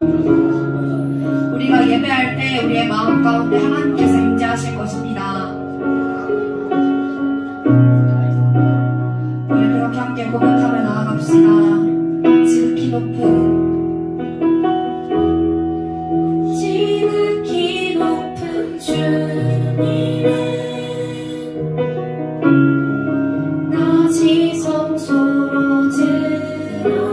우리가 예배할 때 우리의 마음 가운데 하나님께서 임재하실 것입니다. 우리 그렇게 함께 고백하며 나아갑시다. 지극히 높은 주님은 나 지성소로 드러납니다.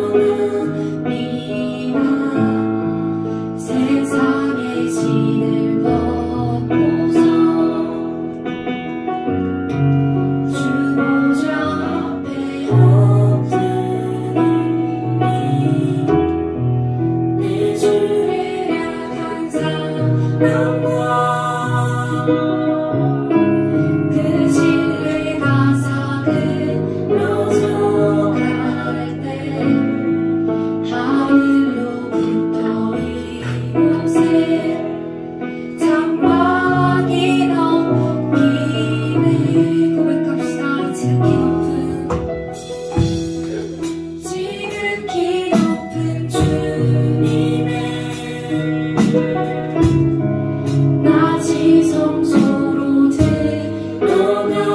세상의 신을 벗고서 주 보좌 앞에 엎드리니 내 주를 향한 사랑과 그 진리가 사그러져 갈 때 하늘로부터 이곳에 장막이 넘기네. 고백합시다. 지극히 높은 주님의 나 지성소로 드러납니다.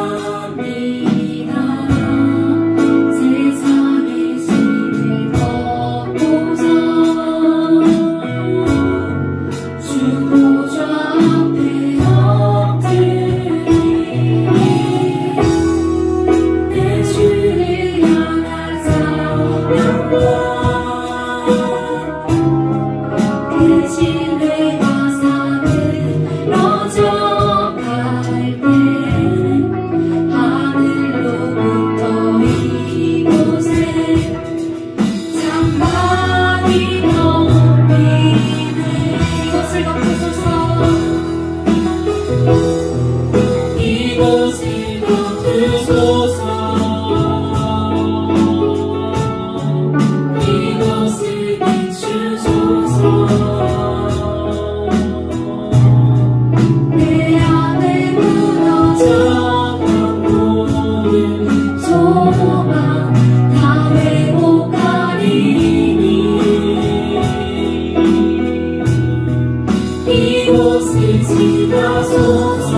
세상의 신을 벗고서 주 보좌 앞에 엎드리니 내 주를 향한 사랑과 그 신뢰가 사그러져 갈 때 하늘로부터 이곳에 장막이 넘기네. 이곳을 덮으소서. 이곳을 덮으소서. 이곳을 비추소서. 내 안에 무너져간 모든 소망 다 회복하리니 이곳을 지나소서.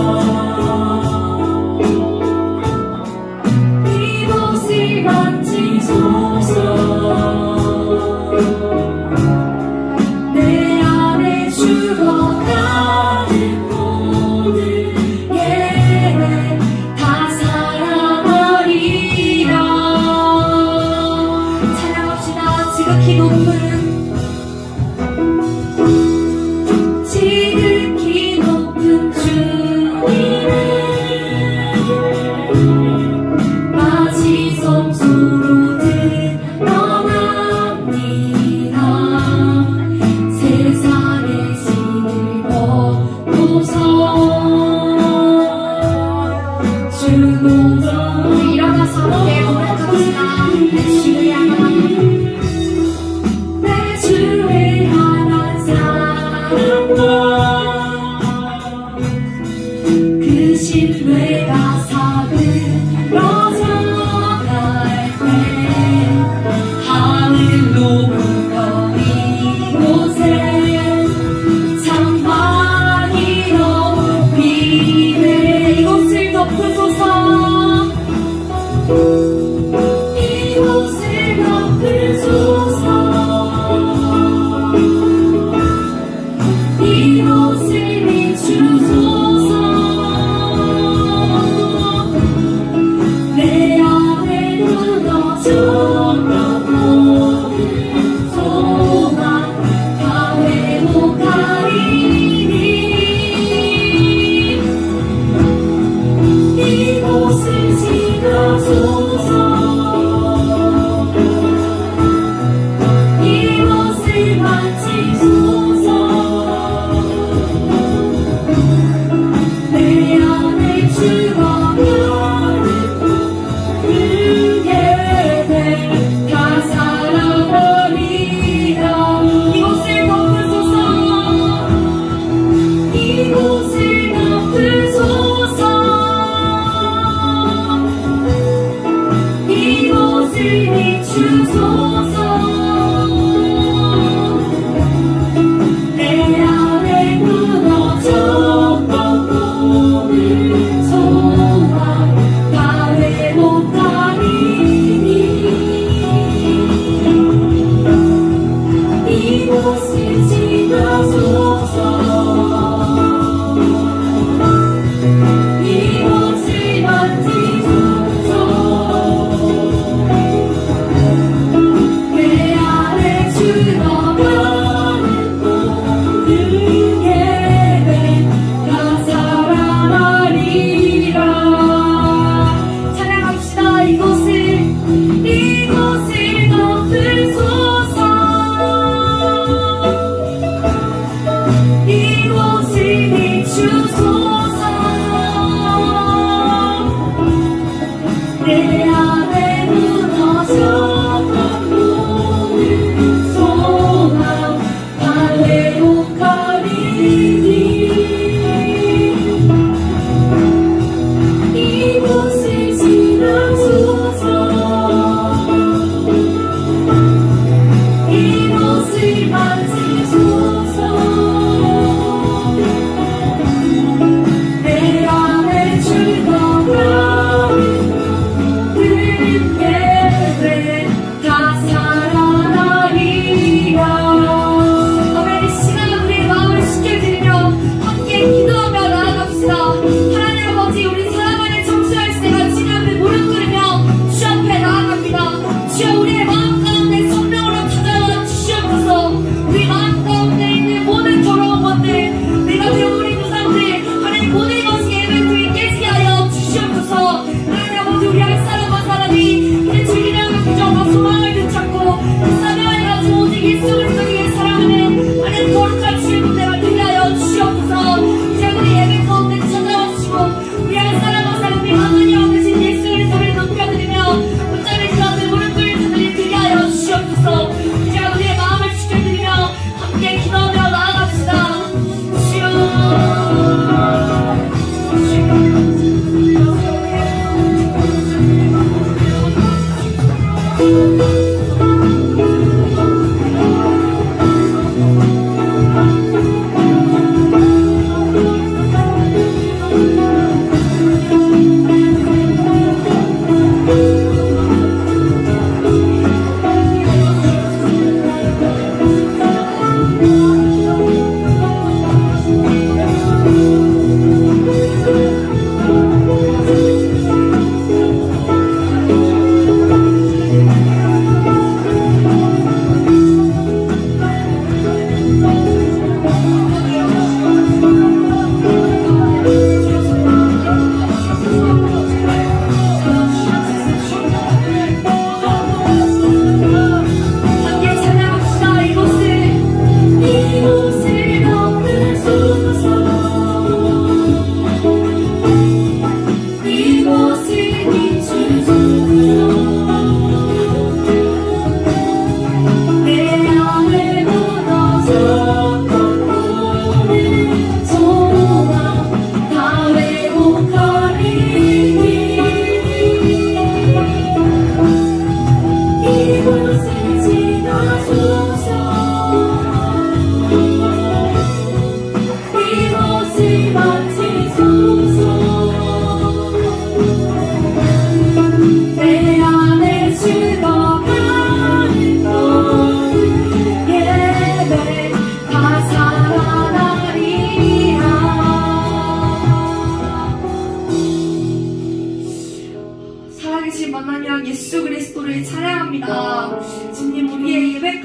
이곳을 만지소서. 내 안에 죽어가는 모든 예배 다 살아나리라. 찬양합시다. 지극히 높은 주님의 나 지성소로 드러납니다. 세상의 신을 벗고서 주 보좌. 우리 일어나서 함께 고백합시다. 내 주를 향한 내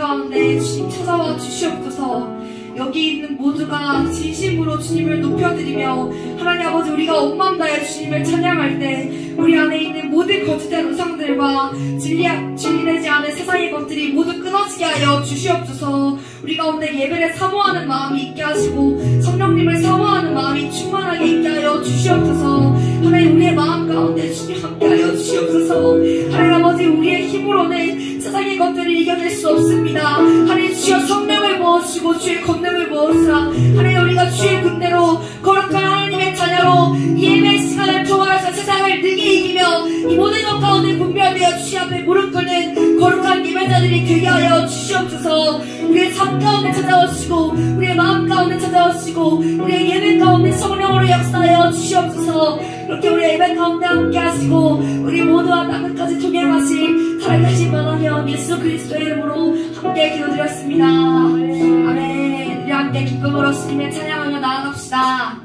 가운데 주님 찾아와 주시옵소서. 여기 있는 모두가 진심으로 주님을 높여드리며 하나님 아버지 우리가 온 마음 다해 주님을 찬양할 때 우리 안에 있는 모든 거짓된 우상들과 진리되지 않은 세상의 것들이 모두 끊어지게 하여 주시옵소서. 우리 가운데 예배를 사모하는 마음이 있게 하시고 성령님을 사모하는 마음이 충만하게 있게 하여 주시옵소서. 하나님 우리의 마음 가운데 주님 함께하여 주시옵소서. 하나님 아버지 우리의 힘으로는 세상의 것들을 이겨낼 수 없습니다. 하나님 주여 성령을 부어주시고 주의 권능을 부어주사 하나님 우리가 주의 군대로 거룩한 하나님의 자녀로 예배 시간을 통하여서 세상을 능히 이기며 이 모든 것 가운데 분별되어 주시 앞에 무릎 꿇는 거룩한 예배자들이 되게 하여 주시옵소서. 우리의 삶 가운데 찾아오시고 우리의 마음 가운데 찾아오시고 우리의 예배 가운데 성령으로 역사하여 주시옵소서. 그렇게 우리의 예배 가운데 함께 하시고 우리 모두와 땅끝까지 동행하실 살아계신 만하며 예수 그리스도의 이름으로 함께 기도드렸습니다. 아멘. 우리 함께 기쁨으로 주님을 찬양하며 나아갑시다.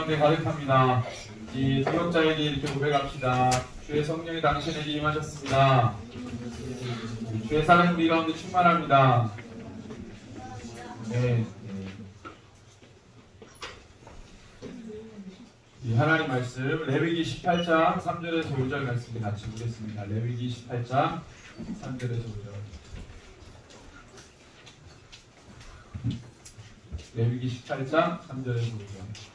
가운데 가득합니다. 이 동역자에게 이렇게 고백합시다. 주의 성령이 당신에게 임하셨습니다. 주의 사랑이 우리 가운데 충만합니다. 네. 이 하나님 말씀 레위기 18장 3절에서 5절 말씀 같이 보겠습니다. 레위기 18장 3절에서 5절. 레위기 18장 3절에서 5절.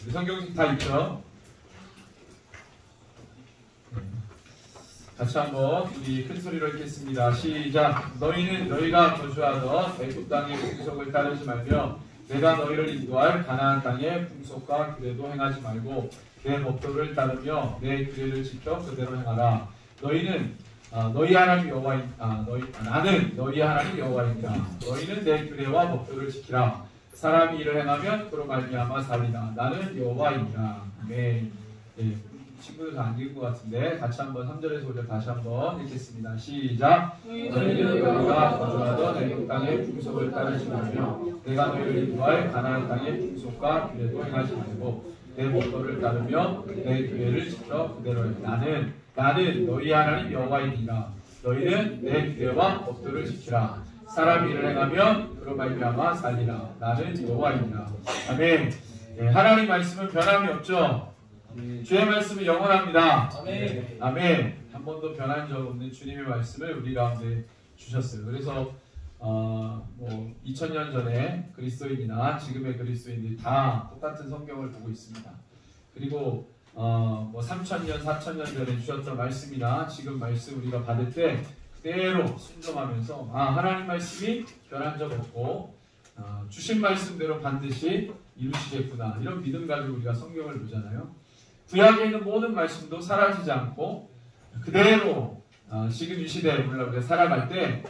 우리 성경책 다 있죠? 같이 한번 우리 큰 소리로 읽겠습니다. 시작. 너희가 거주하던 애굽 땅의 풍속을 따르지 말며 내가 너희를 인도할 가나안 땅의 풍속과 규례도 행하지 말고 내 법도를 따르며 내 규례를 지켜 그대로 행하라. 나는 너희 하나님 여호와이니라. 너희는 내 규례와 법도를 지키라. 사람이 일을 행하면 그로 말미암아 살리라. 나는 여호와이니라. 아멘. 네. 친구들 다 안 읽은 것 같은데 같이 한번 3절에서 5절 다시 한번 읽겠습니다. 시작. 너희가 거주하던 애굽 땅의 풍속을 따르지 말며 내가 너희를 인도할 가나안 땅의 풍속과 규례도 행하지 말고 내 법도를 따르며 내 규례를 지켜 그대로 해. 나는 너희 하나님 여호와이니라. 너희는 내 규례와 법도를 지키라. 사람이 일을 행하면 그로 말미암아 살리라. 나는 여호와이니라. 아멘. 네, 하나님 말씀은 변함이 없죠. 주의 말씀은 영원합니다. 아멘. 아멘. 한 번도 변한 적 없는 주님의 말씀을 우리 가운데 주셨어요. 그래서 2000년 전에 그리스도인이나 지금의 그리스도인들이 다 똑같은 성경을 보고 있습니다. 그리고 3000년, 4000년 전에 주셨던 말씀이나 지금 말씀 우리가 받을 때 그대로 순종하면서 하나님 말씀이 변한 적 없고 주신 말씀대로 반드시 이루시겠구나, 이런 믿음 가지고 우리가 성경을 보잖아요. 구약에 있는 모든 말씀도 사라지지 않고 그대로 지금 이 시대에 우리가 살아갈 때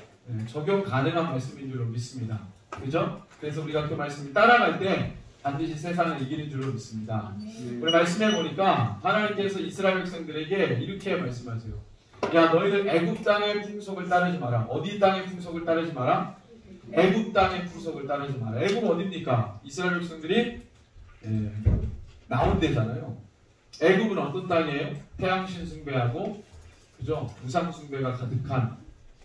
적용 가능한 말씀인 줄로 믿습니다. 그죠? 그래서 우리가 그 말씀을 따라갈 때 반드시 세상을 이기는 줄로 믿습니다. 우리 말씀해 보니까 하나님께서 이스라엘 백성들에게 이렇게 말씀하세요. 야, 너희들 애굽 땅의 풍속을 따르지 마라. 어디 땅의 풍속을 따르지 마라? 애굽 땅의 풍속을 따르지 마라. 애굽 어딥니까? 이스라엘 백성들이 나온 데잖아요. 애굽은 어떤 땅이에요? 태양신 숭배하고, 그죠? 우상 숭배가 가득한,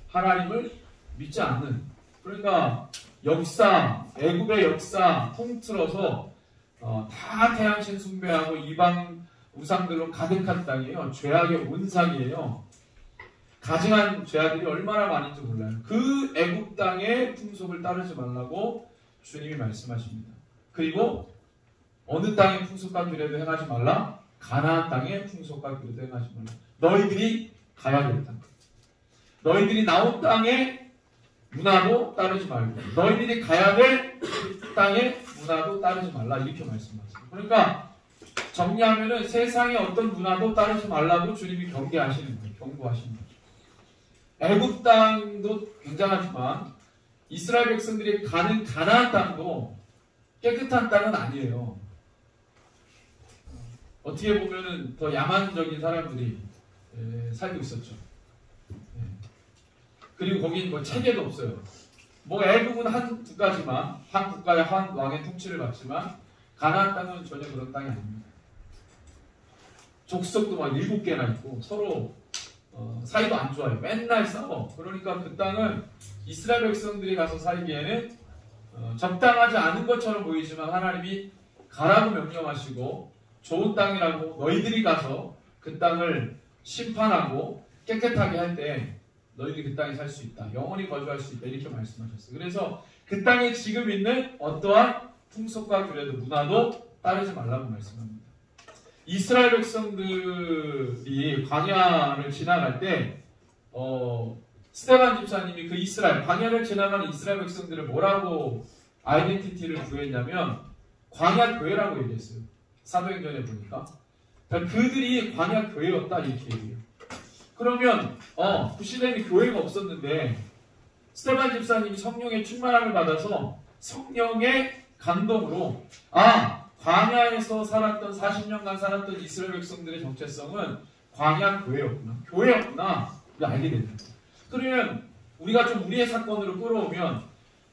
하나님을 믿지 않는, 그러니까 애굽의 역사 통틀어서 다 태양신 숭배하고 이방 우상들로 가득한 땅이에요. 죄악의 온상이에요. 가증한 죄악들이 얼마나 많은지 몰라요. 그 애굽 땅의 풍속을 따르지 말라고 주님이 말씀하십니다. 그리고 어느 땅의 풍속과 규례도 행하지 말라? 가나안 땅의 풍속과 규례도 행하지 말라. 너희들이 가야 될 땅, 너희들이 나온 땅의 문화도 따르지 말고 너희들이 가야 될 땅의 문화도 따르지 말라, 이렇게 말씀하세요. 그러니까 정리하면은 세상의 어떤 문화도 따르지 말라고 주님이 경계하시는 거예요. 경고하시는 거예요. 애굽 땅도 굉장하지만 이스라엘 백성들이 가는 가나안 땅도 깨끗한 땅은 아니에요. 어떻게 보면은 더 야만적인 사람들이 살고 있었죠. 그리고 거긴 뭐 체계도 없어요. 애굽은 한 국가지만, 한 국가의 한 왕의 통치를 받지만 가나안 땅은 전혀 그런 땅이 아닙니다. 족속도 막 7개나 있고 서로 사이도 안 좋아요. 맨날 싸워. 그러니까 그 땅은 이스라엘 백성들이 가서 살기에는 적당하지 않은 것처럼 보이지만 하나님이 가라고 명령하시고 좋은 땅이라고, 너희들이 가서 그 땅을 심판하고 깨끗하게 할 때 너희들이 그 땅에 살 수 있다, 영원히 거주할 수 있다, 이렇게 말씀하셨어요. 그래서 그 땅에 지금 있는 어떠한 풍속과 규례도 문화도 따르지 말라고 말씀합니다. 이스라엘 백성들이 광야를 지나갈 때 스데반 집사님이 그 광야를 지나가는 이스라엘 백성들을 뭐라고 아이덴티티를 부여했냐면 광야 교회라고 얘기했어요. 사도행전에 보니까 그들이 광야 교회였다, 이렇게 얘기해요. 그러면 그 시대에는 교회가 없었는데 스데반 집사님이 성령의 충만함을 받아서 성령의 감동으로 광야에서 살았던 40년간 살았던 이스라엘 백성들의 정체성은 광야 교회였구나 우리가 알게 됩니다. 그러면 우리가 좀 우리의 사건으로 끌어오면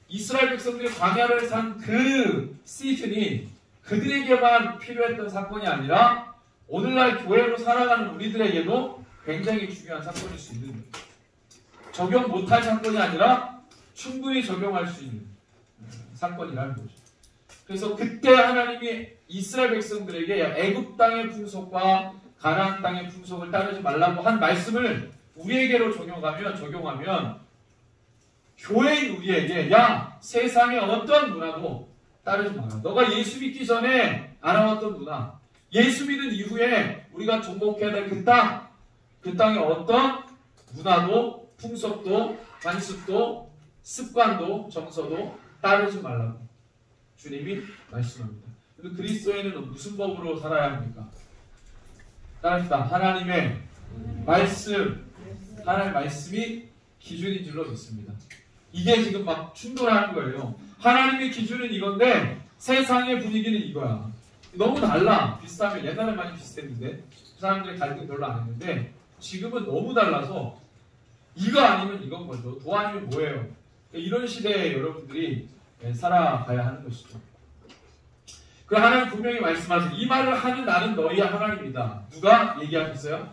이스라엘 백성들이 광야를 산 그 시즌이 그들에게만 필요했던 사건이 아니라 오늘날 교회로 살아가는 우리들에게도 굉장히 중요한 사건일 수 있는 거예요. 적용 못할 사건이 아니라 충분히 적용할 수 있는 사건이라는 거죠. 그래서 그때 하나님이 이스라엘 백성들에게 애굽 땅의 풍속과 가나안 땅의 풍속을 따르지 말라고 한 말씀을 우리에게로 적용하면 교회인 우리에게 야 세상의 어떤 문화도 따르지 마라. 너가 예수 믿기 전에 알아왔던 문화, 예수 믿은 이후에 우리가 정복해야 될 그 땅의 어떤 문화도 풍속도 관습도 습관도 정서도 따르지 말라고 주님이 말씀합니다. 그래서 그리스도인은 무슨 법으로 살아야 합니까? 따릅시다. 하나님의 말씀, 하나님의 말씀이 기준인 줄로 믿습니다. 이게 지금 막 충돌하는 거예요. 하나님의 기준은 이건데 세상의 분위기는 이거야. 너무 달라. 비슷하면 옛날에 많이 비슷했는데 사람들의 갈등 별로 안 했는데 지금은 너무 달라서 이거 아니면 이건 거죠. 도 아니면 뭐예요. 이런 시대에 여러분들이 살아가야 하는 것이죠. 그 하나님 분명히 말씀하세요. 이 말을 하는 나는 너희의 하나님이다. 누가 얘기하셨어요?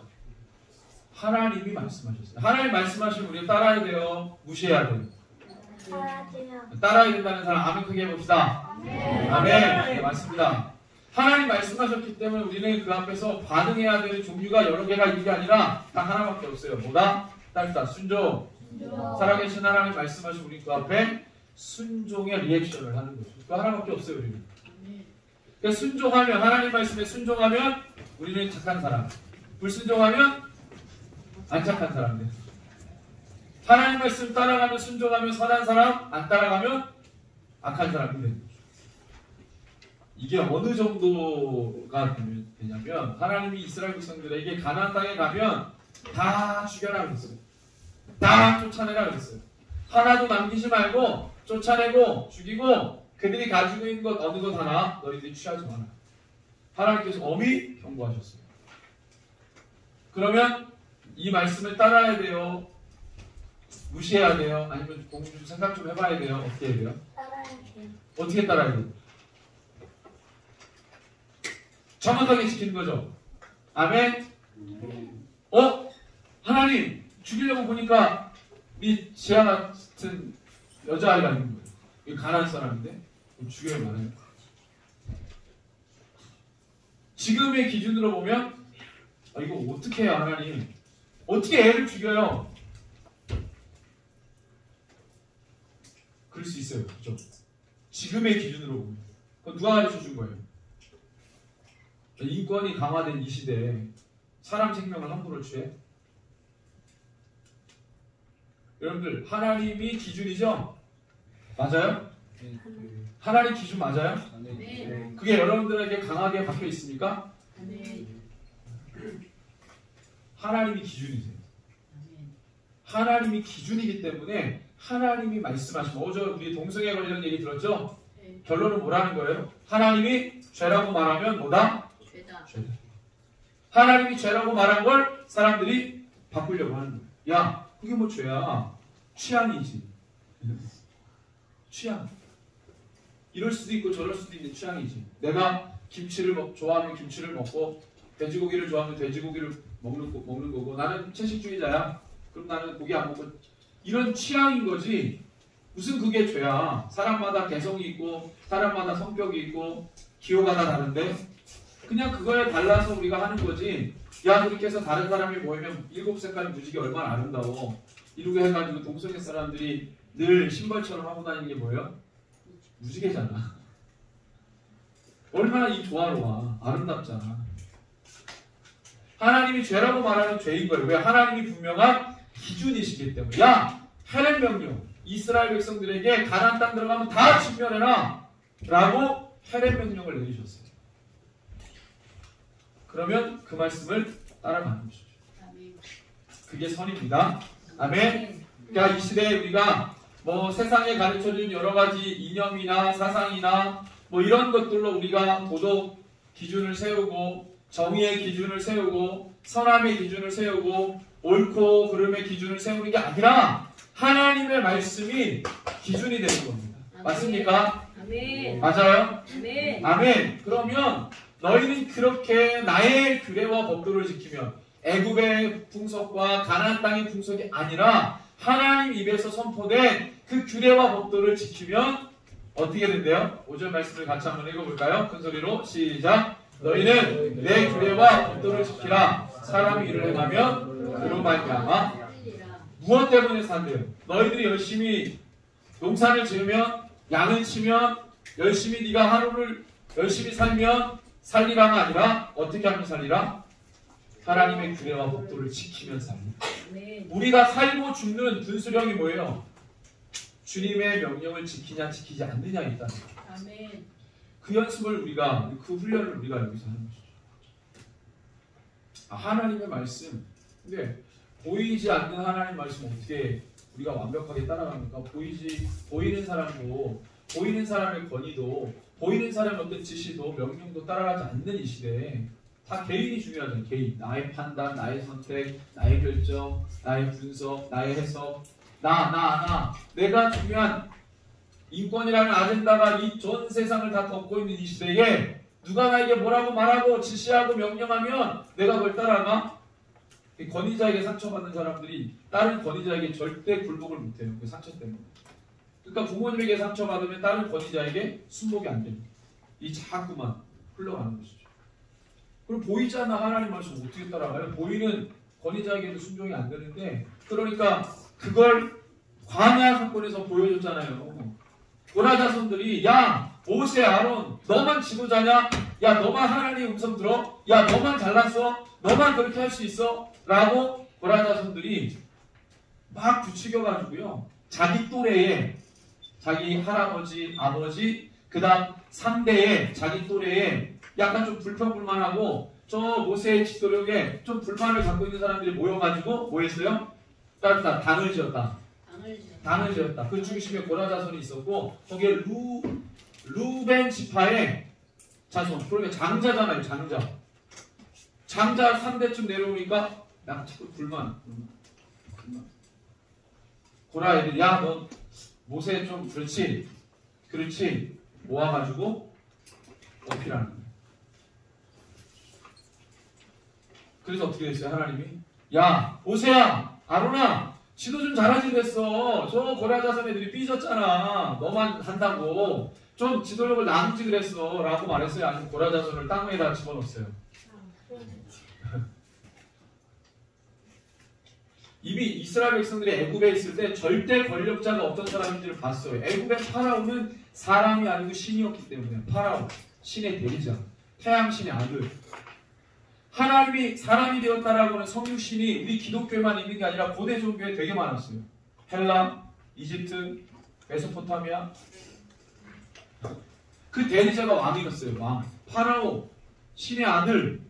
하나님이 말씀하셨어요. 하나님 말씀하시면 우리가 따라야 돼요? 무시해야 돼요? 따라야 된다는 사람 아멘 크게 해봅시다. 아멘. 네, 맞습니다. 하나님 말씀하셨기 때문에 우리는 그 앞에서 반응해야 되는 종류가 여러 개가 있는 게 아니라 딱 하나밖에 없어요. 뭐다? 따르다. 순종. 살아계신 하나님 말씀하신 우리 그 앞에 순종의 리액션을 하는 거죠. 그 하나밖에 없어요. 우리는. 그러니까 순종하면 하나님 말씀에 순종하면 우리는 착한 사람. 불순종하면 안 착한 사람들. 하나님 말씀 따라가면 순종하면 선한 사람, 안 따라가면 악한 사람이 되는 거죠. 이게 어느 정도가 되냐면 하나님이 이스라엘 백성들에게 가나안 땅에 가면 다 죽여라 그랬어요. 다 쫓아내라 그랬어요. 하나도 남기지 말고 쫓아내고 죽이고 그들이 가지고 있는 것 어느 것 하나 너희들이 취하지 마라. 하나님께서 엄히 경고하셨어요. 그러면 이 말씀을 따라야 돼요? 무시해야 돼요? 아니면 공부 좀 생각 좀 해봐야 돼요? 어떻게 해야 돼요? 따라야 돼요. 어떻게 따라야 돼요? 정확하게 지키는 거죠. 아멘? 하나님 죽이려고 보니까 이 지하 같은 여자아이가 있는 거예요. 이 가난한 사람인데 죽여야 말아요. 지금의 기준으로 보면 이거 어떻게 해요 하나님? 어떻게 애를 죽여요? 그럴 수 있어요. 그렇죠? 지금의 기준으로 보면. 그건 누가 가르쳐준 거예요? 인권이 강화된 이 시대에 사람 생명을 함부로 취해? 여러분들 하나님이 기준이죠? 맞아요? 하나님 기준 맞아요? 네. 그게 여러분들에게 강하게 박혀 있습니까? 네. 하나님이 기준이세요. 하나님이 기준이기 때문에 하나님이 말씀하시면 어제 우리 동성애 관련 얘기 들었죠? 네. 결론은 뭐라는 거예요? 하나님이 죄라고 말하면 뭐다? 죄다. 죄다. 하나님이 죄라고 말한 걸 사람들이 바꾸려고 하는 거예요. 야, 그게 뭐 죄야? 취향이지. 취향. 이럴 수도 있고 저럴 수도 있는 취향이지. 내가 김치를 좋아하면 김치를 먹고 돼지고기를 좋아하면 돼지고기를 먹는 거고 나는 채식주의자야. 그럼 나는 고기 안 먹고 이런 취향인 거지. 무슨 그게 죄야. 사람마다 개성이 있고 사람마다 성격이 있고 기호가 다 다른데 그냥 그거에 달라서 우리가 하는 거지. 야 그렇게 해서 다른 사람이 모이면 7색깔 무지개 얼마나 아름다워. 이렇게 해가지고 동성애 사람들이 늘 심벌처럼 하고 다니는 게 뭐예요? 무지개잖아. 얼마나 이 조화로워. 아름답잖아. 하나님이 죄라고 말하는 죄인 거예요. 왜? 하나님이 분명한 기준이시기 때문에. 야! 헤렛 명령. 이스라엘 백성들에게 가나안 땅 들어가면 다 진멸해라. 라고 헤렛 명령을 내리셨어요. 그러면 그 말씀을 따라가는 것이죠. 그게 선입니다. 아멘. 그러니까 이 시대에 우리가 뭐 세상에 가르쳐준 여러 가지 이념이나 사상이나 뭐 이런 것들로 우리가 도덕 기준을 세우고 정의의 기준을 세우고 선함의 기준을 세우고 옳고 그름의 기준을 세우는 게 아니라 하나님의 말씀이 기준이 되는 겁니다. 맞습니까? 아멘. 맞아요? 아멘. 아멘. 그러면 너희는 그렇게 나의 규례와 법도를 지키면 애굽의 풍속과 가나안 땅의 풍속이 아니라 하나님 입에서 선포된 그 규례와 법도를 지키면 어떻게 된대요? 5절 말씀을 같이 한번 읽어볼까요? 큰 소리로 시작. 너희는 내 규례와 법도를 지키라. 사람이 이를 행하면 그로 말미암아 무엇 때문에 산대요? 너희들이 열심히 농사를 지으면 양을 치면 열심히 네가 하루를 열심히 살면 살리라가 아니라 어떻게 하면 살리라? 하나님의 규례와 법도를 지키면 살리라. 우리가 살고 죽는 분수령이 뭐예요? 주님의 명령을 지키냐 지키지 않느냐에 있다는 거예요. 그 연습을 우리가 그 훈련을 우리가 여기서 하는 것이죠. 하나님의 말씀. 근데 보이지 않는 하나님 말씀 어떻게 우리가 완벽하게 따라갑니까? 보이는 사람도 보이는 사람의 권위도 보이는 사람의 어떤 지시도 명령도 따라가지 않는 이 시대에 다 개인이 중요하잖아요. 개인. 나의 판단, 나의 선택, 나의 결정, 나의 분석, 나의 해석. 내가 중요한 인권이라는 아젠다가 이 전 세상을 다 덮고 있는 이 시대에 누가 나에게 뭐라고 말하고 지시하고 명령하면 내가 그걸 따라가? 권위자에게 상처받는 사람들이 다른 권위자에게 절대 굴복을 못해요. 그 상처 때문에. 그러니까 부모님에게 상처받으면 다른 권위자에게 순복이 안 됩니다. 이 자꾸만 흘러가는 것이죠. 그럼 보이지 않는 하나님 말씀 어떻게 따라가요? 보이는 권위자에게도 순종이 안 되는데 그러니까 그걸 광야 사건에서 보여줬잖아요. 고라 자손들이 야 모세 아론 너만 지도자냐? 야 너만 하나님의 음성 들어? 야 너만 잘났어? 너만 그렇게 할 수 있어? 라고 고라 자손들이 막 부추겨가지고요. 자기 또래에 자기 할아버지, 아버지 그 다음 3대에 자기 또래에 약간 좀 불평불만하고 저 모세의 지도력에 좀 불만을 갖고 있는 사람들이 모여가지고 뭐 했어요? 당을 지었다. 당을 지었다. 그 중심에 고라 자손이 있었고 거기에 루벤 지파의 자손. 그러니까 장자잖아요. 장자 3대쯤 내려오니까 약간 자꾸 불만. 고라 애들이 야 너 모세 좀 그렇지 모아가지고 어필하는 거예요. 그래서 어떻게 됐어요? 하나님이 야 모세야 아론아 지도 좀 잘하지 그랬어. 저 고라 자손 애들이 삐졌잖아. 너만 한다고 좀 지도력을 나누지 그랬어 라고 말했어요? 아니면 고라 자손을 땅 위에다 집어넣었어요? 이미 이스라엘 백성들이 애굽에 있을 때 절대 권력자가 어떤 사람인지를 봤어요. 애굽의 파라오는 사람이 아니고 신이었기 때문에 파라오, 신의 대리자, 태양신의 아들. 하나님이 사람이 되었다라고 하는 성육신이 우리 기독교에만 있는 게 아니라 고대 종교에 되게 많았어요. 헬라, 이집트, 메소포타미아. 그 대리자가 왕이었어요. 왕. 파라오, 신의 아들.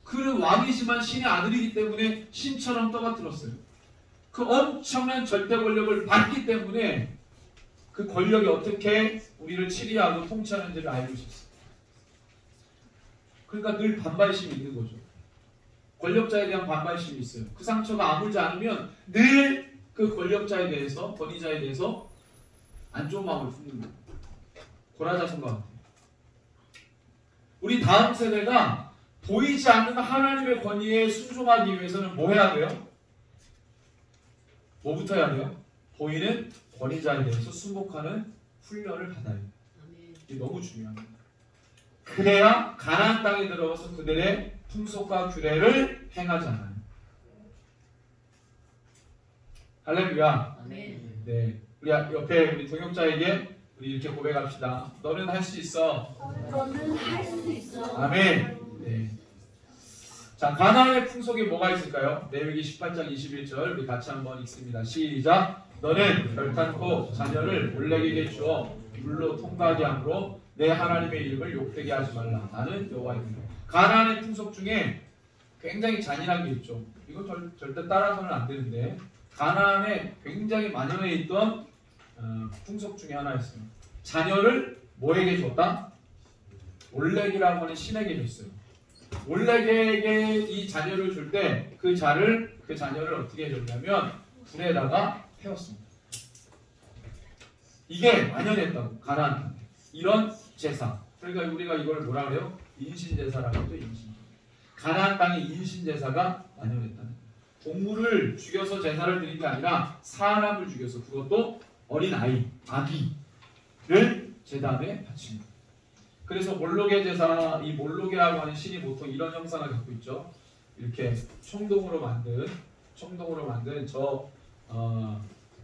그는 왕이지만 신의 아들이기 때문에 신처럼 떠받들었어요. 그 엄청난 절대 권력을 받기 때문에 그 권력이 어떻게 우리를 치리하고 통치하는지를 알고 있었어요. 그러니까 늘 반발심이 있는 거죠. 권력자에 대한 반발심이 있어요. 그 상처가 아물지 않으면 늘 그 권력자에 대해서, 권위자에 대해서 안 좋은 마음을 품는 거예요. 고라 자손과 같아요. 우리 다음 세대가 보이지 않는 하나님의 권위에 순종하기 위해서는 뭐 해야 돼요? 뭐부터 해야 돼요? 보이는 권위자에 대해서 순복하는 훈련을 받아야 돼요. 이게 너무 중요합니다. 그래야 가나안 땅에 들어가서 그들의 풍속과 규례를 행하잖아요. 할렐루야. 네, 우리 옆에 우리 동역자에게 우리 이렇게 고백합시다. 너는 할 수 있어. 너는 할 수 있어. 아멘. 네. 자, 가나안의 풍속에 뭐가 있을까요? 레위기 18장 21절 우리 같이 한번 읽습니다. 시작. 너는 결탄코 자녀를 몰렉에게 주어 물로 통과하게 함으로 내 하나님의 이름을 욕되게 하지 말라. 나는 여호와입니다. 가나안의 풍속 중에 굉장히 잔인한 게 있죠. 이거 절대 따라서는 안 되는데 가나안에 굉장히 만연해 있던 풍속 중에 하나였어요. 자녀를 뭐에게 줬다? 몰렉이라고 하는 신에게 줬어요. 몰렉에게 이 자녀를 줄 때 그 자녀를 어떻게 해줬냐면 불에다가 태웠습니다. 이게 만연했다고 가나안 땅에. 이런 제사. 그러니까 우리가 이걸 뭐라 그래요? 인신제사라고 또 인신. 가나안 땅에 인신제사가 만연했다는 거예요. 동물을 죽여서 제사를 드린 게 아니라 사람을 죽여서 그것도 어린 아이, 아기를 제단에 바친 거예요. 그래서 몰록의 제사, 이 몰록이라고 하는 신이 보통 이런 형상을 갖고 있죠. 이렇게 청동으로 만든 저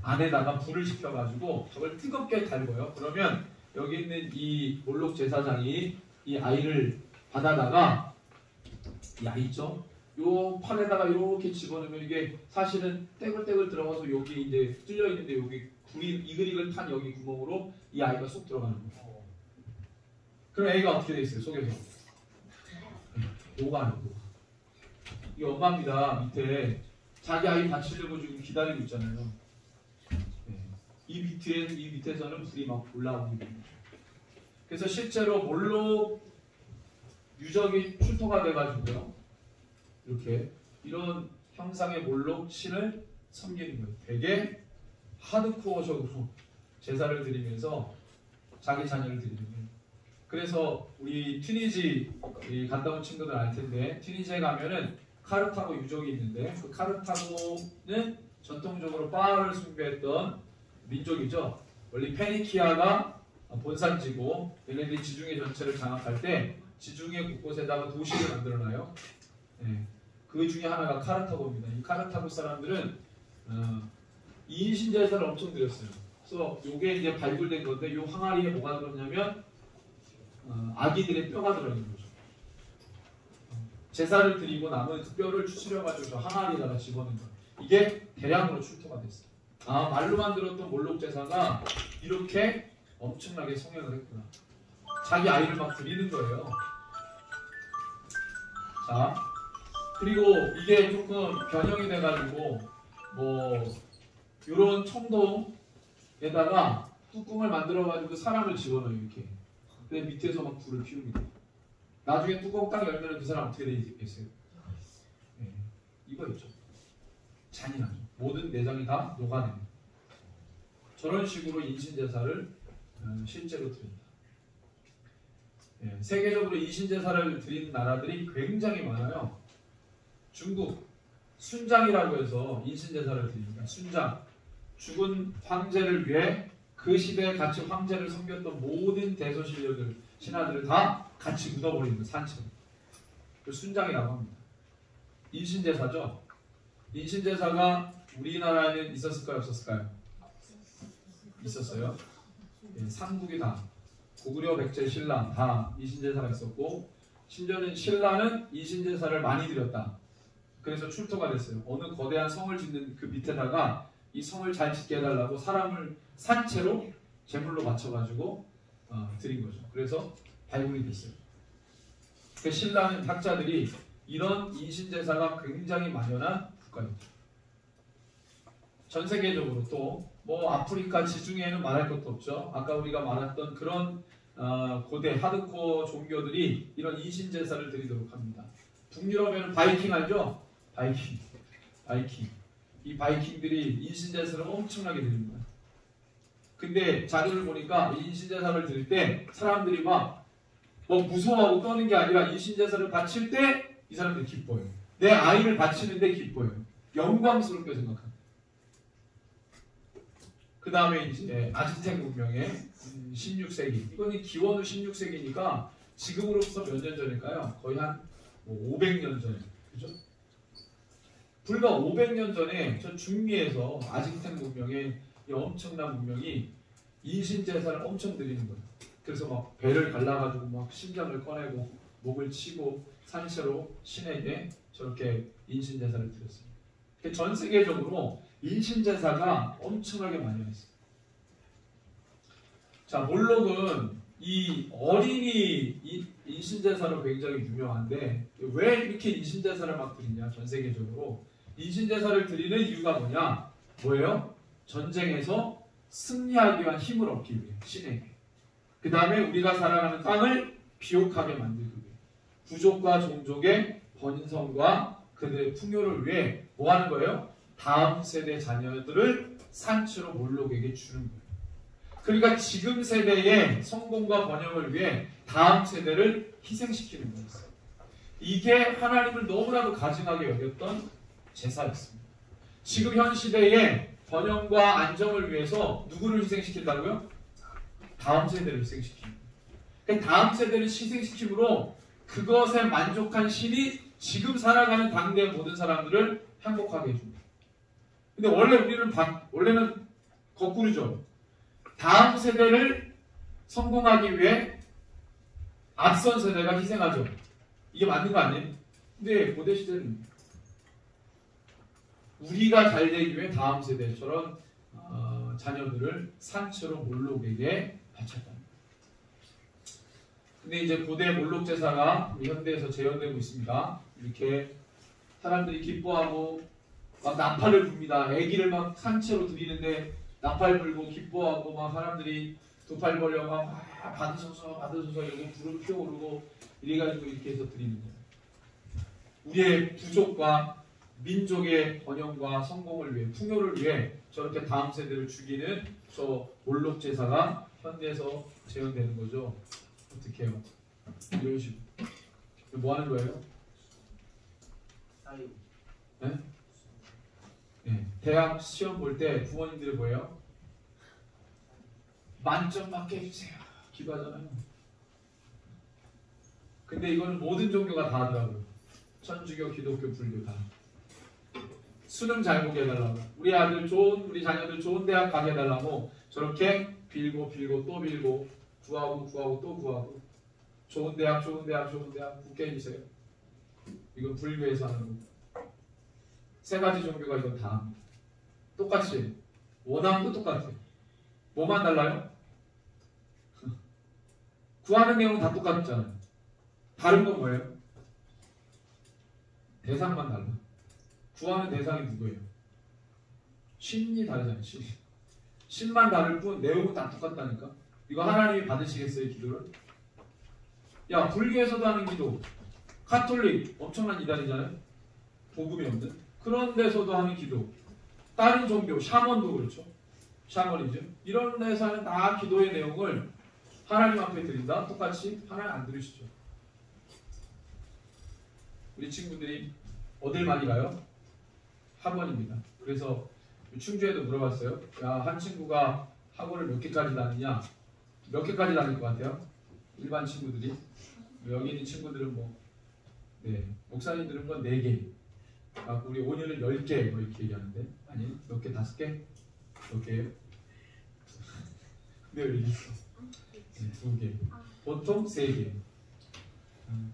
안에다가 불을 지펴가지고 저걸 뜨겁게 달궈요. 그러면 여기 있는 이 몰록 제사장이 이 아이를 받아다가 이 아이 있죠? 요 판에다가 이렇게 집어넣으면 이게 사실은 떼글떼글 들어가서 여기 이제 뚫려 있는데 여기 불이 이글이글 탄 여기 구멍으로 이 아이가 쏙 들어가는 거예요. 그럼 애가 어떻게 돼 있어요? 속에서 녹아요. 이 엄마입니다. 밑에 자기 아이 받치려고 지금 기다리고 있잖아요. 이 밑에서는 불이 막 올라오고 있는 거죠. 그래서 실제로 몰록 유적이 출토가 돼가지고요. 이렇게 이런 형상의 몰록 신을 섬기는 거예요. 되게 하드코어적으로 제사를 드리면서 자기 자녀를 드리는 거예요. 그래서 우리 튀니지 갔다 온 친구들 알 텐데 튀니지에 가면은 카르타고 유적이 있는데 그 카르타고는 전통적으로 바알을 숭배했던 민족이죠. 원래 페니키아가 본산지고 얘네들이 지중해 전체를 장악할 때 지중해 곳곳에다가 도시를 만들어놔요. 네. 그 중에 하나가 카르타고입니다. 이 카르타고 사람들은 이인신제사를 엄청 드렸어요. 그래서 이게 이제 발굴된 건데 이 항아리에 뭐가 들었냐면 아기들의 뼈가 들어있는 거죠. 제사를 드리고 남은 그 뼈를 추스려가지고 저 항아리에다가 집어넣는 거예요. 이게 대량으로 출토가 됐어요. 아, 말로만 들었던 몰록 제사가 이렇게 엄청나게 성행을 했구나. 자기 아이를 막 드리는 거예요. 자, 그리고 이게 조금 변형이 돼가지고 뭐 이런 청동에다가 뚜껑을 만들어가지고 사람을 집어넣어요. 이렇게. 근데 밑에서 막 불을 피웁니다. 나중에 뚜껑 딱 열면 그 사람 어떻게 되겠어요? 네, 이거였죠. 잔인하죠. 모든 내장이 다 녹아내는. 저런 식으로 인신제사를 실제로 드립니다. 네, 세계적으로 인신제사를 드리는 나라들이 굉장히 많아요. 중국 순장이라고 해서 인신제사를 드립니다. 순장, 죽은 황제를 위해 그 시대에 같이 황제를 섬겼던 모든 대소신료들, 신하들을 다 같이 묻어버리는 거예요. 산채로. 그 순장이라고 합니다. 인신제사죠. 인신제사가 우리나라에는 있었을까요? 없었을까요? 있었어요. 예, 삼국이 다 고구려, 백제, 신라 다 인신제사가 있었고 심지어는 신라는 인신제사를 많이 드렸다. 그래서 출토가 됐어요. 어느 거대한 성을 짓는 그 밑에다가 이 성을 잘 짓게 해달라고 사람을 산채로 제물로 맞춰가지고 드린 거죠. 그래서 발굴이 됐어요. 그 신라는 학자들이 이런 인신제사가 굉장히 만연한 국가입니다. 전 세계적으로 또 뭐 아프리카 지중해에는 말할 것도 없죠. 아까 우리가 말했던 그런 고대 하드코어 종교들이 이런 인신제사를 드리도록 합니다. 북유럽에는 바이킹 알죠? 바이킹. 이 바이킹들이 인신제사를 엄청나게 드립니다. 근데 자료를 보니까 인신제사를 드릴 때 사람들이 막 뭐 무서워하고 떠는 게 아니라 인신제사를 바칠 때 이 사람들이 기뻐요. 내 아이를 바치는데 기뻐요. 영광스럽게 생각합니다. 그 다음에 이제 아즈텍 문명의 16세기. 이거는 기원후 16세기니까 지금으로부터 몇 년 전일까요? 거의 한 500년 전에. 그죠? 불과 500년 전에 저 중미에서 아즈텍 문명의 이 엄청난 문명이 인신제사를 엄청 드리는 거예요. 그래서 막 배를 갈라가지고 막 심장을 꺼내고 목을 치고 산채로 신에게 저렇게 인신제사를 드렸습니다. 전 세계적으로 인신제사가 엄청나게 많이 했어요. 자, 몰록은 이 어린이 인신제사로 굉장히 유명한데 왜 이렇게 인신제사를 막 드리냐? 전 세계적으로 인신제사를 드리는 이유가 뭐냐? 뭐예요? 전쟁에서 승리하기 위한 힘을 얻기 위해 신에게. 그 다음에 우리가 살아가는 땅을 비옥하게 만들기 위해 부족과 종족의 번성과 그들의 풍요를 위해 뭐 하는 거예요? 다음 세대 자녀들을 산채로 몰록에게 주는 거예요. 그러니까 지금 세대의 성공과 번영을 위해 다음 세대를 희생시키는 거였어요. 이게 하나님을 너무나도 가증하게 여겼던 제사였습니다. 지금 현 시대의 번영과 안정을 위해서 누구를 희생시킨다고요? 다음 세대를 희생시킵니다. 그러니까 다음 세대를 희생시킴으로 그것에 만족한 신이 지금 살아가는 당대의 모든 사람들을 행복하게 해줍니다. 근데 원래는 거꾸로죠. 다음 세대를 성공하기 위해 앞선 세대가 희생하죠. 이게 맞는 거 아니에요? 근데 고대 시대는 우리가 잘 되기 위해 다음 세대처럼 자녀들을 상처로 몰록에게 바쳤다. 근데 이제 고대 몰록 제사가 우리 현대에서 재현되고 있습니다. 이렇게 사람들이 기뻐하고 막 나팔을 붑니다. 애기를 막 산채로 드리는데 나팔 불고 기뻐하고 막 사람들이 두 팔 벌려 막 받으소서 이러고 불을 피워오르고 이래가지고 이렇게 해서 드리는 거예요. 우리의 부족과 민족의 번영과 성공을 위해 풍요를 위해 저렇게 다음 세대를 죽이는 저 몰록 제사가 현대에서 재현되는 거죠. 어떻게 해요? 이런 식으로. 뭐 하는 거예요? 네? 네. 대학 시험 볼 때 부모님들이 뭐예요? 만점 맞게 해주세요. 기도하잖아요. 근데 이거는 모든 종교가 다 하더라고요. 천주교, 기독교, 불교 다. 수능 잘 보게 해달라고. 우리 자녀들 좋은 대학 가게 해달라고 저렇게 빌고 또 빌고 구하고 또 구하고 좋은 대학 붙게 해주세요. 이건 불교에서 하는 거고. 세 가지 종교가 이건 다 합니다. 똑같이 원함도 똑같아요. 뭐만 달라요? 구하는 내용은 다 똑같잖아요. 다른 건 뭐예요? 대상만 달라. 구하는 대상이 누구예요? 신이 다르잖아요. 신만 다를 뿐 내용은 다 똑같다니까. 이거 하나님이 받으시겠어요? 기도를? 야, 불교에서도 하는 기도, 카톨릭 엄청난 이단이잖아요. 복음이 없는 그런 데서도 하는 기도, 다른 종교 샤먼도 그렇죠. 샤머니즘 이런 데서 하는 다 기도의 내용을 하나님 앞에 드린다. 똑같이 하나님 안 들으시죠. 우리 친구들이 어딜 많이 가요? 학원입니다. 그래서 충주에도 물어봤어요. 야, 한 친구가 학원을 몇 개까지 다니냐? 몇 개까지 다닐 것 같아요? 일반 친구들이. 여기 있는 친구들은 목사님들은 건 4개. 우리 5년을 10개 뭐 이렇게 얘기하는데 아니 몇 개? 5개? 몇 개예요? 네, 여기 있어. 2개. 보통 3개.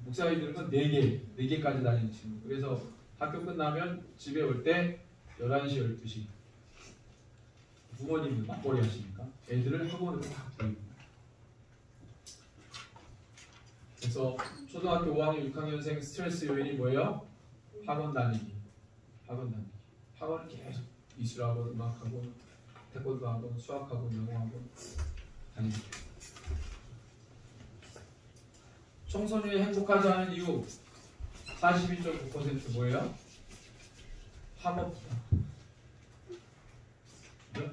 목사님들은 건 4개까지 다니는 친구. 그래서 학교 끝나면 집에 올 때 11시, 12시. 부모님들 맞벌이 하시니까 애들을 학원으로 다 보냅니다. 그래서 초등학교 5학년, 6학년생 스트레스 요인이 뭐예요? 학원 다니기. 학원을 계속 미술학원, 음악학원, 태권도 학원, 수학학원, 영어학원 다닙니다. 청소년이 행복하지 않은 이유 42.9% 뭐예요? 학업 부담. 네?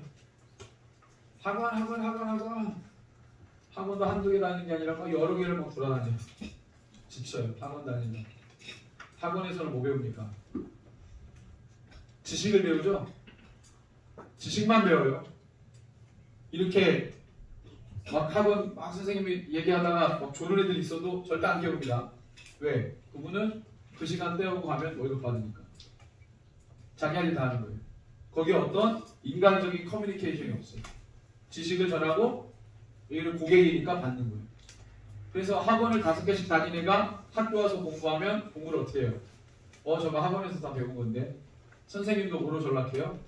학원도 한두 개 다니는 게 아니라 여러 개를 막 돌아다녀요. 지쳐요. 학원 다니면. 학원에서는 뭐 배웁니까? 지식을 배우죠? 지식만 배워요. 이렇게 막 학원 막 선생님이 얘기하다가 막 조는 애들이 있어도 절대 안 배웁니다. 왜? 그분은 그 시간 때우고 가면 월급 받으니까. 자기 할 일 다 하는 거예요. 거기에 어떤 인간적인 커뮤니케이션이 없어요. 지식을 전하고 여기는 고객이니까 받는 거예요. 그래서 학원을 5개씩 다닌 애가 학교 와서 공부하면 공부를 어떻게 해요? 저거 학원에서 다 배운 건데. 선생님도 뭐로 전락해요?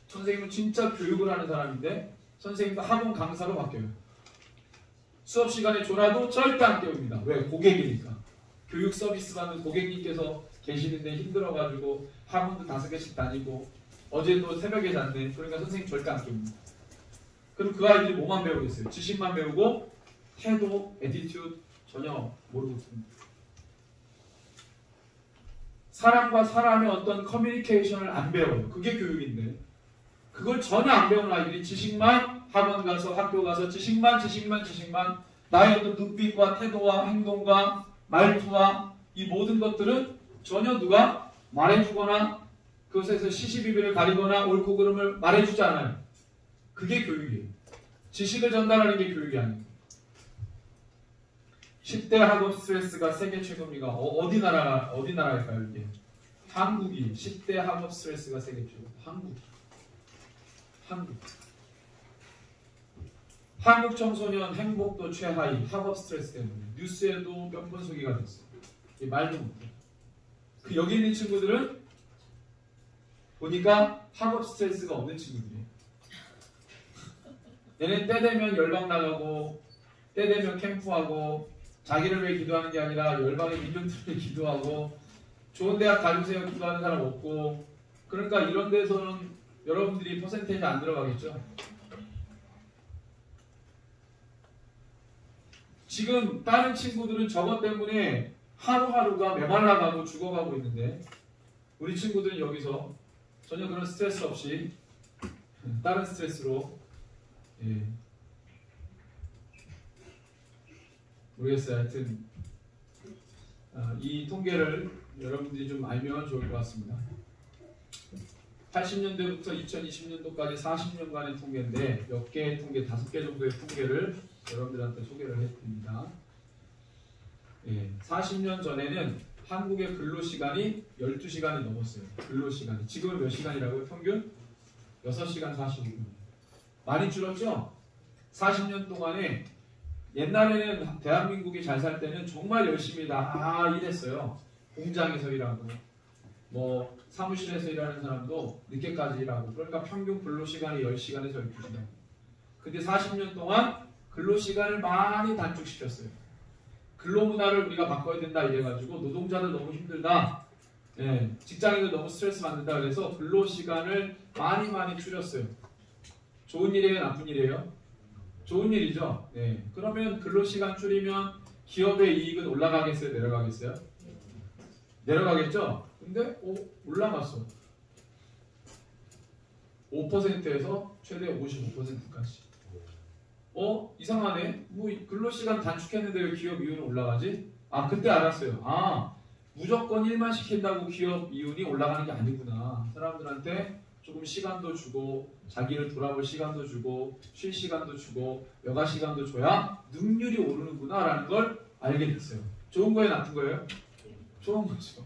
선생님은 진짜 교육을 하는 사람인데 선생님도 학원 강사로 바뀌어요. 수업 시간에 졸아도 절대 안 깨웁니다. 왜? 고객이니까. 교육 서비스 받는 고객님께서 계시는데 힘들어가지고 학원도 5개씩 다니고 어제도 새벽에 잤네. 그러니까 선생님 절대 안 깨웁니다. 그럼 그 아이들이 뭐만 배우겠어요? 지식만 배우고 태도, 애티튜드 전혀 모르고 있습니다. 사람과 사람의 어떤 커뮤니케이션을 안 배워요. 그게 교육인데 그걸 전혀 안 배우는 아이들이 지식만 학원 가서 학교 가서 지식만 나의 어떤 눈빛과 태도와 행동과 말투와 이 모든 것들은 전혀 누가 말해주거나 그것에서 시시비비를 가리거나 옳고 그름을 말해주지 않아요. 그게 교육이에요. 지식을 전달하는 게 교육이 아니에요. 10대 학업 스트레스가 세계 최고입니다. 어디 나라일까요 이게? 한국이 10대 학업 스트레스가 세계 최고. 한국 청소년 행복도 최하위 학업 스트레스 때문에 뉴스에도 몇 번 소개가 됐어요. 말도 못해요. 여기 있는 친구들은 보니까 학업 스트레스가 없는 친구들이에요. 얘는 때 되면 열방 나가고 때 되면 캠프하고 자기를 위해 기도하는 게 아니라 열방의 민족들을 위해 기도하고 좋은 대학 가주세요 기도하는 사람 없고 그러니까 이런 데서는 여러분들이 퍼센테이지 안 들어가겠죠. 지금 다른 친구들은 저것 때문에 하루하루가 메말라가고 죽어가고 있는데 우리 친구들은 여기서 전혀 그런 스트레스 없이 다른 스트레스로 모르겠어요. 하여튼 이 통계를 여러분들이 좀 알면 좋을 것 같습니다. 80년대부터 2020년도까지 40년간의 통계인데 몇 개의 통계, 5개 정도의 통계를 여러분들한테 소개를 해드립니다. 40년 전에는 한국의 근로시간이 12시간이 넘었어요. 근로시간이. 지금은 몇 시간이라고요? 평균? 6시간 45분. 많이 줄었죠? 40년 동안에 옛날에는 대한민국이 잘 살 때는 정말 열심히 다 일했어요. 공장에서 일하고 뭐 사무실에서 일하는 사람도 늦게까지 일하고 그러니까 평균 근로시간이 10시간에서 12시간. 근데 40년 동안 근로시간을 많이 단축시켰어요. 근로문화를 우리가 바꿔야 된다 이래가지고 노동자들 너무 힘들다. 직장인들 너무 스트레스 받는다 그래서 근로시간을 많이 줄였어요. 좋은 일이에요? 나쁜 일이에요? 좋은 일이죠. 그러면 근로시간 줄이면 기업의 이익은 올라가겠어요? 내려가겠어요? 내려가겠죠? 근데 올라갔어. 5%에서 최대 55%까지. 이상하네. 뭐 근로시간 단축했는데 왜 기업 이윤은 올라가지? 그때 알았어요. 무조건 일만 시킨다고 기업 이윤이 올라가는 게 아니구나. 사람들한테 조금 시간도 주고 자기를 돌아볼 시간도 주고 쉴 시간도 주고 여가 시간도 줘야 능률이 오르는구나 라는 걸 알게 됐어요. 좋은 거예요? 나쁜 거예요? 좋은 거죠.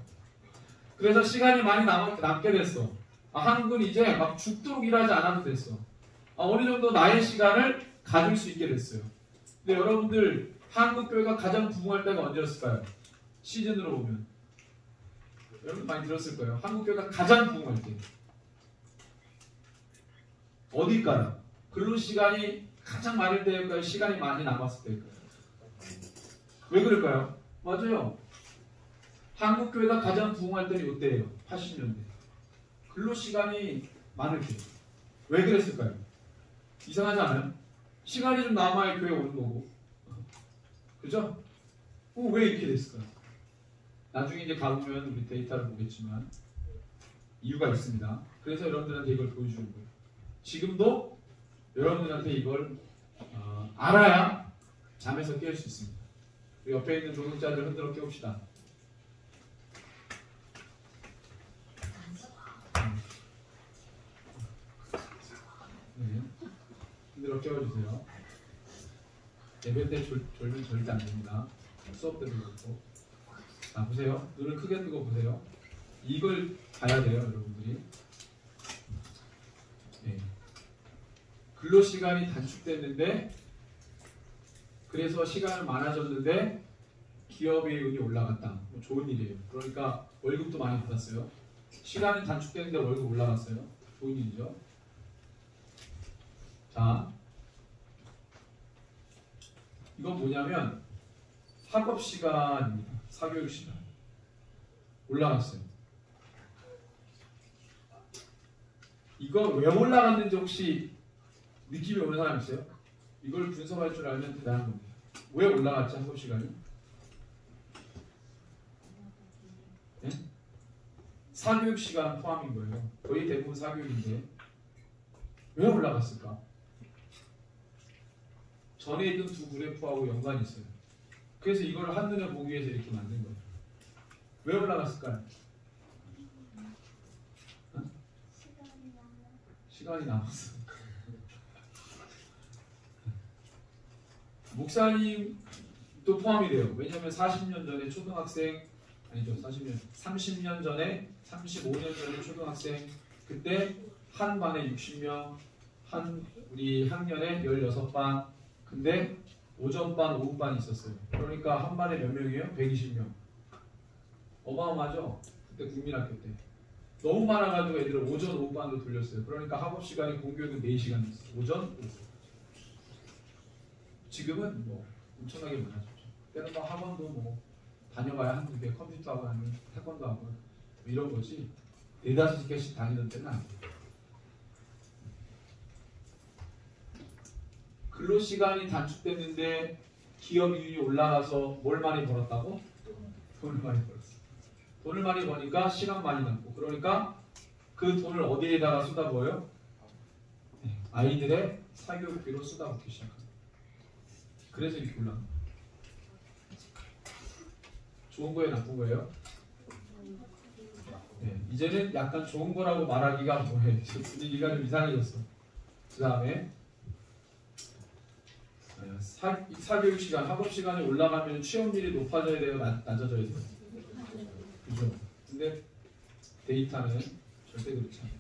그래서 시간이 많이 남게 됐어. 한국은 이제 막 죽도록 일하지 않아도 됐어. 어느 정도 나의 시간을 가질 수 있게 됐어요. 근데 여러분들 한국 교회가 가장 부흥할 때가 언제였을까요? 시즌으로 보면 여러분 많이 들었을 거예요. 한국 교회가 가장 부흥할 때 어딜까요? 근로시간이 가장 많을 때일까요? 시간이 많이 남았을 때일까요? 왜 그럴까요? 맞아요. 한국 교회가 가장 부흥할 때는 이때예요. 80년대. 근로시간이 많을 때. 왜 그랬을까요? 이상하지 않아요? 시간이 좀 남아야 교회 오는 거고. 그죠? 왜 이렇게 됐을까요? 나중에 이제 가보면 우리 데이터를 보겠지만 이유가 있습니다. 그래서 여러분들한테 이걸 보여주는 거예요. 지금도 여러분들한테 이걸 알아야 잠에서 깰 수 있습니다. 우리 옆에 있는 노동자들 흔들어 깨웁시다. 흔들어 깨워주세요. 예배 때 졸면 절대 안 됩니다. 수업 때도 그렇고. 자, 보세요. 눈을 크게 뜨고 보세요. 이걸 봐야 돼요, 여러분들이. 근로시간이 단축됐는데, 그래서 시간은 많아졌는데, 기업의 이윤이 올라갔다. 좋은 일이에요. 그러니까 월급도 많이 받았어요. 시간은 단축됐는데 월급 올라갔어요. 좋은 일이죠. 자, 이건 뭐냐면 학업시간입니다. 사교육시간 올라갔어요. 이거 왜 올라갔는지 혹시 느낌이 오는 사람 있어요? 이걸 분석할 줄 알면 대단한 겁니다. 왜 올라갔지 학업시간이? 네? 사교육시간 포함인 거예요. 거의 대부분 사교육인데 왜 올라갔을까? 전에 있던 두 그래프하고 연관이 있어요. 그래서 이걸 한눈에 보기 위해서 이렇게 만든 거예요. 왜 올라갔을까요? 어? 시간이 남았어. 목사님도 포함이 돼요. 왜냐하면 40년 전에 초등학생, 아니죠, 30년 전에, 35년 전에 초등학생, 그때 한 반에 60명, 우리 학년에 16반, 근데 오전반, 오후반이 있었어요. 그러니까 한 반에 몇 명이에요? 120명. 어마어마하죠? 그때 국민학교 때. 너무 많아가지고 애들을 오전, 오후반으로 돌렸어요. 그러니까 학업 시간이 공교육은 4시간 있어요. 오전, 오후. 지금은 뭐 엄청나게 많아졌죠. 때는 뭐 학원도 뭐 다녀봐야 한두 개, 컴퓨터 학원 아니면 태권도 학원 뭐 이런 거지 4-5개씩 다니던 때는 아니에요. 근로시간이 단축됐는데 기업 이윤이 올라가서 뭘 많이 벌었다고? 돈을 많이 벌었어. 돈을 많이 버니까 시간 많이 남고, 그러니까 그 돈을 어디에다가 쏟아부어요? 아이들의 사교육비로 쏟아붓기 시작합니다. 그래서 이렇게 올라갑니다. 좋은 거예요, 나쁜 거예요? 네, 이제는 약간 좋은 거라고 말하기가 뭐해. 분위기가 좀 이상해졌어. 그 다음에 사교육 시간, 학업 시간이 올라가면 취업률이 높아져야 돼요, 낮아져야 돼요? 그죠? 근데 데이터는 절대 그렇지 않아요.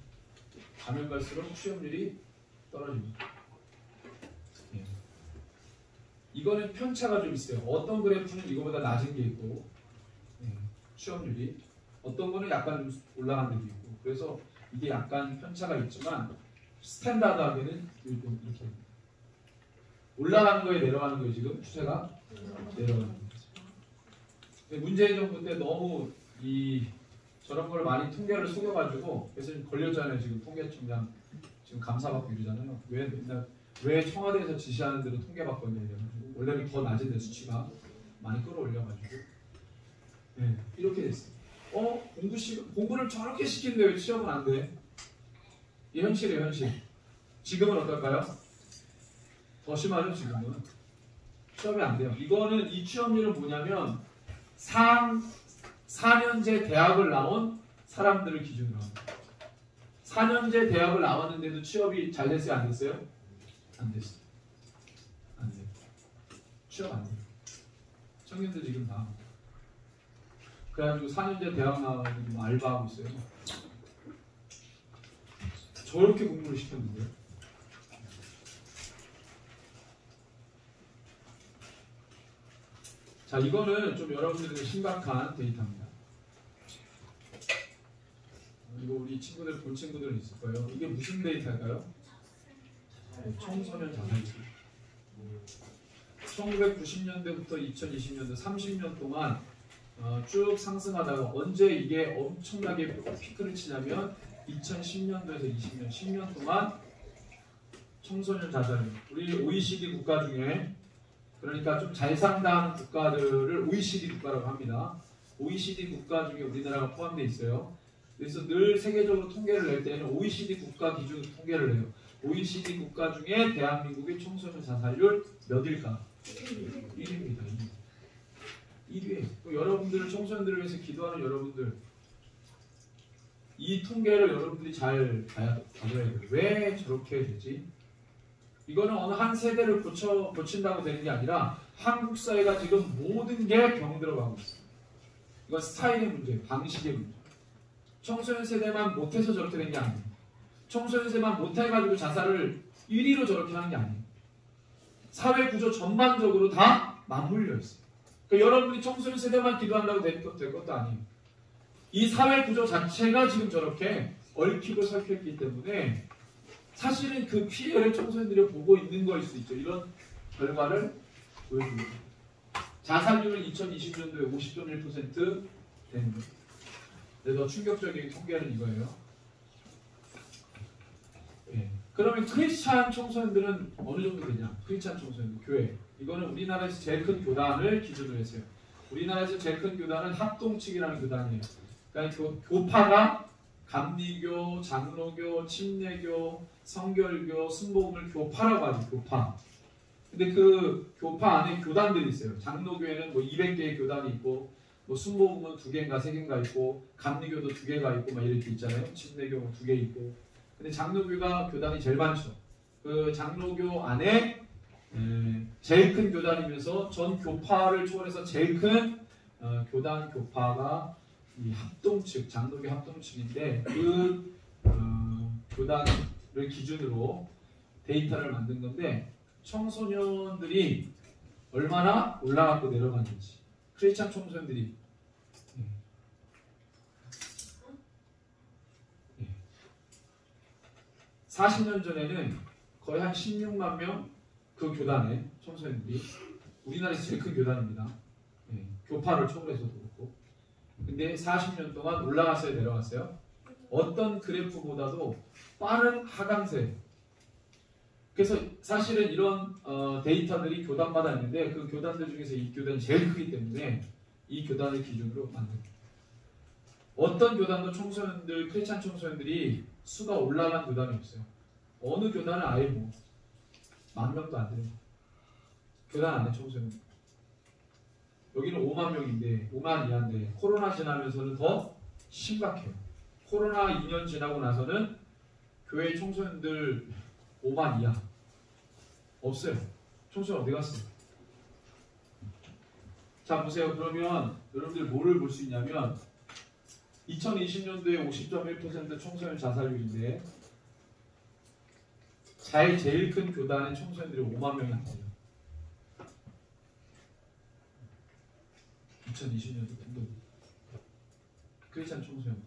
가면 갈수록 취업률이 떨어집니다. 네. 이거는 편차가 좀 있어요. 어떤 그래프는 이거보다 낮은 게 있고, 취업률이 어떤 거는 약간 좀 올라가는 게 있고, 그래서 이게 약간 편차가 있지만 스탠다드하게는 이렇게 올라가는 거에 내려가는 거에 지금 추세가 내려가는 거죠. 근데 문재인 정부 때 너무 저런 걸 많이 통계를 속여가지고, 그래서 지금 걸렸잖아요. 지금 통계청장 지금 감사받고 이러잖아요. 왜 청와대에서 지시하는 대로 통계 바꿨냐 이래가지고, 원래는 더 낮은데 수치가 많이 끌어올려가지고, 네, 이렇게 됐어요. 공부를 저렇게 시키는데 왜 취업은 안 돼? 이 현실이에요, 현실. 지금은 어떨까요? 더 심하죠, 지금은. 취업이 안 돼요. 이 취업률은 뭐냐면 4년제 대학을 나온 사람들을 기준으로 합니다. 4년제 대학을 나왔는데도 취업이 잘 됐어요, 안 됐어요? 안 됐어요. 안 돼요. 취업 안 돼요. 청년들 지금 다. 그래가지고 4년제 대학 나와가지고 알바하고 있어요. 저렇게 공부를 시켰는데요. 자, 이거는 좀 여러분들에게 심각한 데이터입니다. 이거 우리 친구들 본 친구들은 있을 거예요. 이게 무슨 데이터일까요? 청소년 자살률. 1990년대부터 2020년대 30년 동안 쭉 상승하다가 언제 이게 엄청나게 피크를 치냐면 2010년도에서 20년, 10년 동안 청소년 자살률. 우리 OECD 국가 중에, 그러니까 좀 잘 산다는 국가들을 OECD 국가라고 합니다. OECD 국가 중에 우리나라가 포함되어 있어요. 그래서 늘 세계적으로 통계를 낼 때는 OECD 국가 기준으로 통계를 내요. OECD 국가 중에 대한민국의 청소년 자살률 몇일까? 1위입니다. 1위에. 여러분들을, 청소년들을 위해서 기도하는 여러분들, 이 통계를 여러분들이 잘 봐야 돼요. 왜 저렇게 되지? 이거는 어느 한 세대를 고친다고 되는 게 아니라 한국 사회가 지금 모든 게 병들어가고 있어요. 이건 스타일의 문제, 방식의 문제. 청소년 세대만 못해서 저렇게 된 게 아니에요. 청소년 세대만 못해가지고 자살을 1위로 저렇게 하는 게 아니에요. 사회 구조 전반적으로 다 맞물려 있어요. 그러니까 여러분이 청소년 세대만 기도한다고 될 것도 아니에요. 이 사회 구조 자체가 지금 저렇게 얽히고 설켰기 때문에 사실은 그 피해를 청소년들이 보고 있는 거일 수 있죠. 이런 결과를 보여줍니다. 자살률은 2020년도에 50.1% 되는 거예요. 근데 더 충격적인 통계는 이거예요. 네. 그러면 크리스찬 청소년들은 어느 정도 되냐? 크리스찬 청소년들, 교회. 이거는 우리나라에서 제일 큰 교단을 기준으로 했어요. 우리나라에서 제일 큰 교단은 합동측이라는 교단이에요. 그러니까 교파가 감리교, 장로교, 침례교, 성결교, 순복음을 교파라고 하죠. 교파. 근데 그 교파 안에 교단들이 있어요. 장로교회는 뭐 200개의 교단이 있고, 뭐 순복음은 2개인가 3개인가 있고, 감리교도 2개가 있고, 막 이렇게 있잖아요. 침례교 2개 있고. 근데 장로교가 교단이 제일 많죠. 그 장로교 안에 제일 큰 교단이면서 전 교파를 초월해서 제일 큰 교단 교파가 이 합동측, 장로교 합동측인데 그 교단을 기준으로 데이터를 만든 건데 청소년들이 얼마나 올라가고 내려가는지 크리스찬 청소년들이 40년 전에는 거의 한 16만 명 그 교단의 청소년들이 우리나라에서 제일 큰 교단입니다. 교파를 초월해서도 그렇고. 근데 40년 동안 올라갔어요, 내려갔어요? 어떤 그래프보다도 빠른 하강세. 그래서 사실은 이런 데이터들이 교단마다 있는데 그 교단들 중에서 이 교단이 제일 크기 때문에 이 교단을 기준으로 만듭니다. 어떤 교단도 청소년들, 크리스찬 청소년들이 수가 올라간 교단이 없어요. 어느 교단은 아예 뭐 10,000명도 안 돼요. 교단 안에 청소년. 여기는 5만 명인데 5만 이하인데 코로나 지나면서는 더 심각해요. 코로나 2년 지나고 나서는 교회 청소년들 5만 이하 없어요. 청소년 어디 갔어요? 자 보세요. 그러면 여러분들 뭐를 볼 수 있냐면 2020년도에 50.1% 청소년 자살률인데 제일 큰 교단의 청소년들이 5만 명이 안 돼요. 2020년도 등록 크리스찬 청소년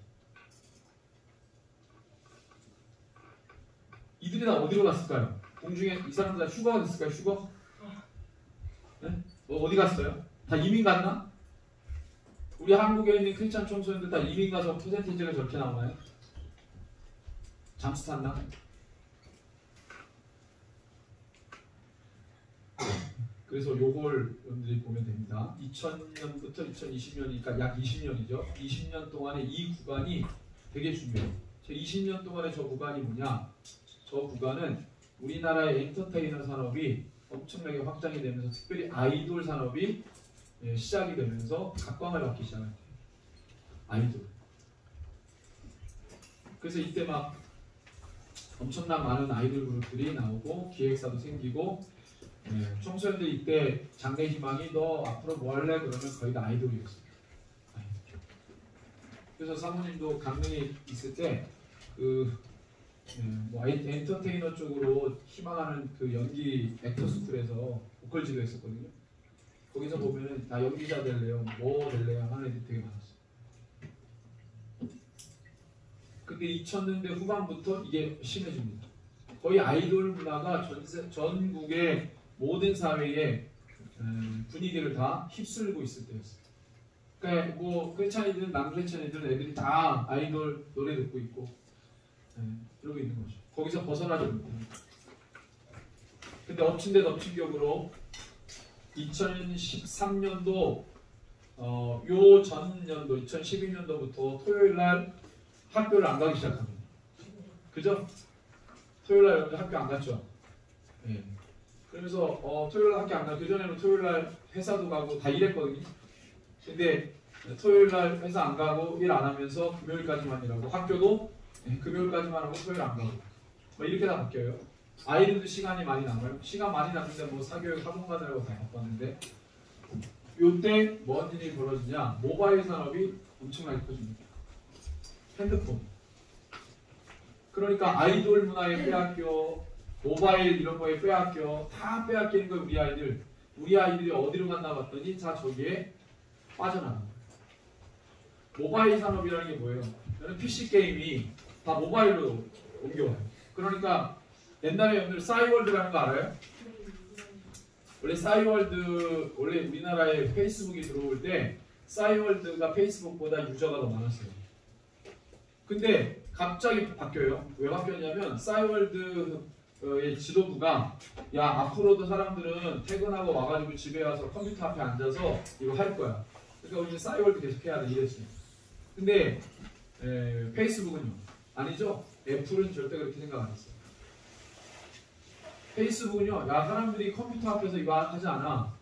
이들이 다 어디로 갔을까요? 공중에 이 사람들 다 휴가가 됐을까요? 휴가? 네? 어디 갔어요? 다 이민 갔나? 우리 한국에 있는 크리스찬 청소년들 다 이민 가서 퍼센티지가 저렇게 나오나요? 잠수 탔나? 그래서 요걸 여러분들이 보면 됩니다. 2000년부터 2020년이니까 약 20년이죠. 20년 동안의 이 구간이 되게 중요해요. 20년 동안의 저 구간이 뭐냐? 저 구간은 우리나라의 엔터테이너 산업이 엄청나게 확장이 되면서 특별히 아이돌 산업이 시작이 되면서 각광을 받기 시작해요. 아이돌. 그래서 이때 막 엄청난 많은 아이돌 그룹들이 나오고 기획사도 생기고 청소년들 이때 장래 희망이 너 앞으로 뭐 할래? 그러면 거의 다 아이돌이었어요. 그래서 사모님도 강릉에 있을 때 뭐 엔터테이너 쪽으로 희망하는 그 연기 액터 스쿨에서 보컬지도 했었거든요. 거기서 보면은 다 연기자 될래요, 뭐 될래요 하는 애들이 되게 많았어요. 근데 2000년대 후반부터 이게 심해집니다. 거의 아이돌 문화가 전국의 모든 사회의 분위기를 다 휩쓸고 있을 때였어요. 그러니까 뭐 크리스찬이든 남크리스찬이든 애들이 다 아이돌 노래 듣고 있고 그러고 있는 거죠. 거기서 벗어나지 못해요. 근데 엎친 데 덮친 격으로 2013년도 요 전년도 2012년도부터 토요일날 학교를 안 가기 시작합니다. 그죠? 토요일날 여러분들 학교 안 갔죠? 네. 그러면서 토요일날 학교 안 가고 그전에는 토요일날 회사도 가고 다 일했거든요. 근데 토요일날 회사 안 가고 일 안 하면서 금요일까지만 일하고 학교도 금요일까지만 하고 토요일 안 가고 뭐 이렇게 다 바뀌어요. 아이들도 시간이 많이 남아요. 시간 많이 남는데 뭐 사교육 학원 가느라고 다 바빴는데 요때 뭔 일이 벌어지냐? 모바일 산업이 엄청나게 커집니다. 핸드폰. 그러니까 아이돌 문화에 빼앗겨, 모바일 이런 거에 빼앗겨, 다 빼앗기는 거예요. 우리 아이들. 우리 아이들이 어디로 갔나 봤더니 다 저기에 빠져나갑니다. 모바일 산업이라는 게 뭐예요? 저는 PC 게임이 다 모바일로 옮겨와요. 그러니까 옛날에 여러분들 싸이월드라는 거 알아요? 원래 싸이월드, 원래 우리나라에 페이스북이 들어올 때 싸이월드가 페이스북보다 유저가 더 많았어요. 근데 갑자기 바뀌어요. 왜 바뀌었냐면 싸이월드의 지도부가 야 앞으로도 사람들은 퇴근하고 와가지고 집에 와서 컴퓨터 앞에 앉아서 이거 할 거야. 그러니까 우리 싸이월드 계속 해야 돼 이랬어요. 근데 페이스북은요? 아니죠. 애플은 절대 그렇게 생각 안 했어요. 페이스북은요, 야, 사람들이 컴퓨터 앞에서 이거 하지 않아.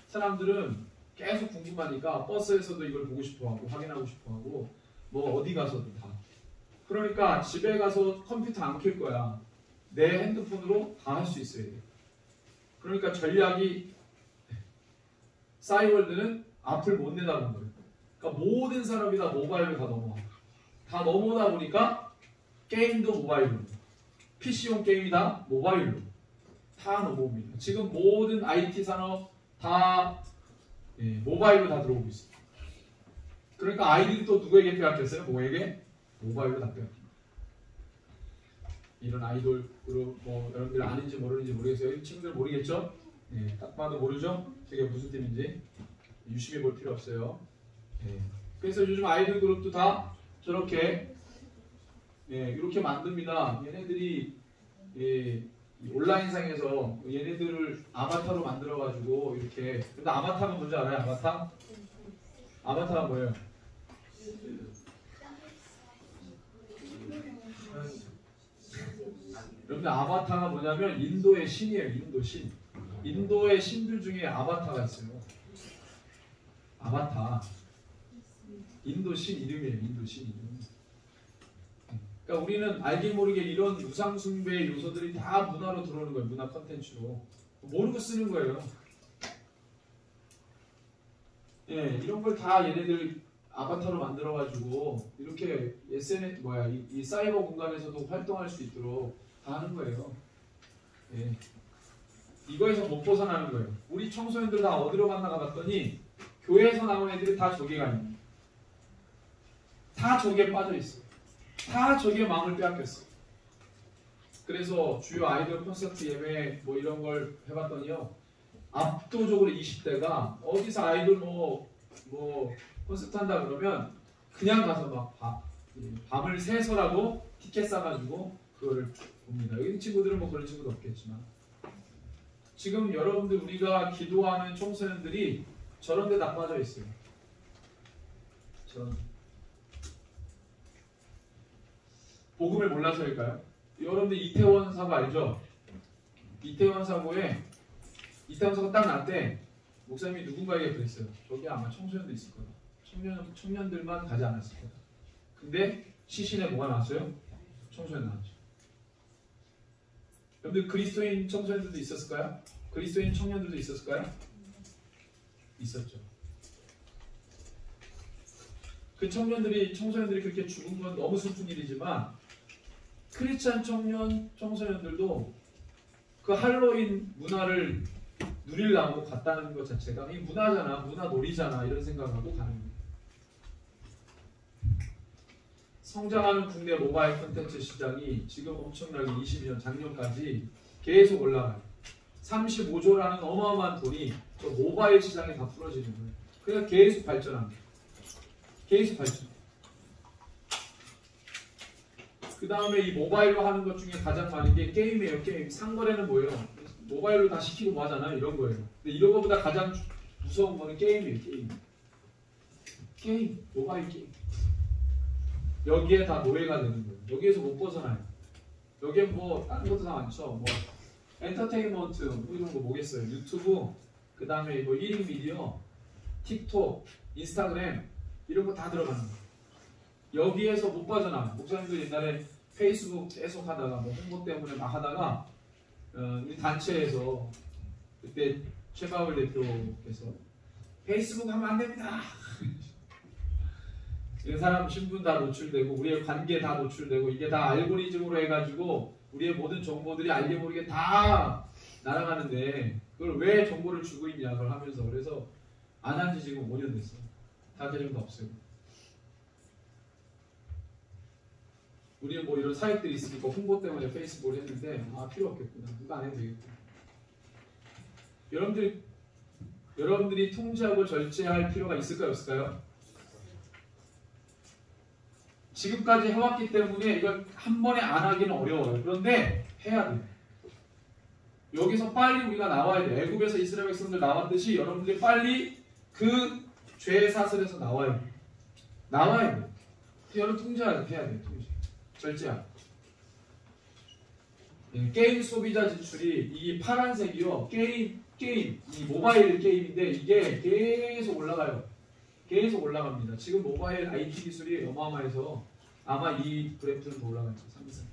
사람들은 계속 궁금하니까 버스에서도 이걸 보고 싶어하고 확인하고 싶어하고 뭐 어디 가서도 다. 그러니까 집에 가서 컴퓨터 안 켤 거야. 내 핸드폰으로 다 할 수 있어야 돼. 그러니까 전략이 싸이월드는 앞을 못 내다본 거예요. 그러니까 모든 사람이 다 모바일로 다 넘어와. 다 넘어오다 보니까 게임도 모바일로, PC용 게임이 다 모바일로 다 넘어옵니다. 지금 모든 IT 산업 다 모바일로 다 들어오고 있어요. 그러니까 아이들이 또 누구에게 빼앗겼어요? 뭐에게? 모바일로 다 빼앗깁니다. 이런 아이돌 뭐 여러분들 아는지 모르는지 모르겠어요. 이 친구들 모르겠죠? 딱 봐도 모르죠? 저게 무슨 팀인지 유심히 볼 필요 없어요. 그래서 요즘 아이돌 그룹도 다 저렇게 이렇게 만듭니다. 얘네들이 온라인상에서 얘네들을 아바타로 만들어가지고 이렇게. 근데 아바타가 뭔지 알아요? 아바타? 아바타가 뭐예요? 여러분들 아바타가 뭐냐면 인도의 신이에요. 인도 신. 인도의 신들 중에 아바타가 있어요. 아바타. 인도 신 이름이에요. 인도 신 이름. 그러니까 우리는 알게 모르게 이런 우상 숭배의 요소들이 다 문화로 들어오는 거예요. 문화 컨텐츠로. 모르고 쓰는 거예요. 이런 걸 다 얘네들 아바타로 만들어가지고 이렇게 SNS 이 사이버 공간에서도 활동할 수 있도록 다 하는 거예요. 이거에서 못 벗어나는 거예요. 우리 청소년들 다 어디로 갔나 봤더니 교회에서 나온 애들이 다 저기에 가 있는. 다 저기에 빠져 있어. 다 저기에 마음을 빼앗겼어. 그래서 주요 아이돌 콘서트 예매 뭐 이런 걸 해봤더니요, 압도적으로 20대가 어디서 아이돌 뭐 콘서트 한다 그러면 그냥 가서 막 밤을 새서라도 티켓 사가지고 그거를 봅니다. 여기 친구들은 뭐 그런 친구도 없겠지만, 지금 여러분들 우리가 기도하는 청소년들이 저런 데 다 빠져 있어요. 복음을 몰라서일까요? 여러분들 이태원 사고 알죠? 이태원 사고가 딱 났대. 목사님이 누군가에게 그랬어요. 저기 아마 청소년도 있을 거다. 청년들만 가지 않았을 거다. 근데 시신에 뭐가 나왔어요? 청소년 나왔죠. 여러분들 그리스도인 청소년들도 있었을까요? 그리스도인 청년들도 있었을까요? 있었죠. 그 청소년들이 그렇게 죽은 건 너무 슬픈 일이지만, 크리스찬 청소년들도 그 할로윈 문화를 누리려고 갔다는 것 자체가 이 문화잖아, 문화 놀이잖아, 이런 생각하고 가는 거예요. 성장하는 국내 모바일 콘텐츠 시장이 지금 엄청나게 22년 작년까지 계속 올라가요. 35조라는 어마어마한 돈이 저 모바일 시장에 다 풀어지는 거예요. 그러니까 계속 발전합니다. 계속 발전. 그 다음에 이 모바일로 하는 것 중에 가장 많은 게 게임이에요. 게임. 상거래는 뭐예요? 모바일로 다 시키고 뭐 하잖아요. 이런 거예요. 근데 이런 거보다 가장 무서운 거는 게임이에요. 게임. 모바일 게임. 여기에 다 노예가 되는 거예요. 여기에서 못 벗어나요. 여기에 뭐 다른 것도 다 많죠. 뭐 엔터테인먼트 뭐 이런 거 뭐겠어요. 유튜브, 그 다음에 뭐 1인 미디어, 틱톡, 인스타그램 이런 거 다 들어가는 거예요. 여기에서 못 빠져나와요. 목사님도 옛날에 페이스북 계속 하다가 뭐 홍보 때문에 막 하다가 우리 단체에서 그때 최가을 대표께서 페이스북 하면 안 됩니다. 이 사람 신분 다 노출되고 우리의 관계 다 노출되고 이게 다 알고리즘으로 해가지고 우리의 모든 정보들이 알게 모르게 다 날아가는데 그걸 왜 정보를 주고 있냐 그걸 하면서. 그래서 안 한 지 지금 5년 됐어요. 다 계정도 없어요. 우리는 뭐 이런 사익들이 있으니까 홍보 때문에 페이스북을 했는데 필요 없겠구나. 누가 안 해도 되겠구나. 여러분들이 통제하고 절제할 필요가 있을까요? 없을까요? 지금까지 해왔기 때문에 이걸 한 번에 안 하기는 어려워요. 그런데 해야 돼요. 여기서 빨리 우리가 나와야 돼요. 애굽에서 이스라엘 백성들 나왔듯이 여러분들이 빨리 그 죄의 사슬에서 나와야 돼요. 나와야 돼요. 여러분 통제해야 돼요. 통제. 절제하고. 게임 소비자 지출이 이 파란색이요. 게임 이 모바일 게임인데 이게 계속 올라가요. 계속 올라갑니다. 지금 모바일 IT 기술이 어마어마해서 아마 이 그래프는 더 올라갈 거예요. 상승.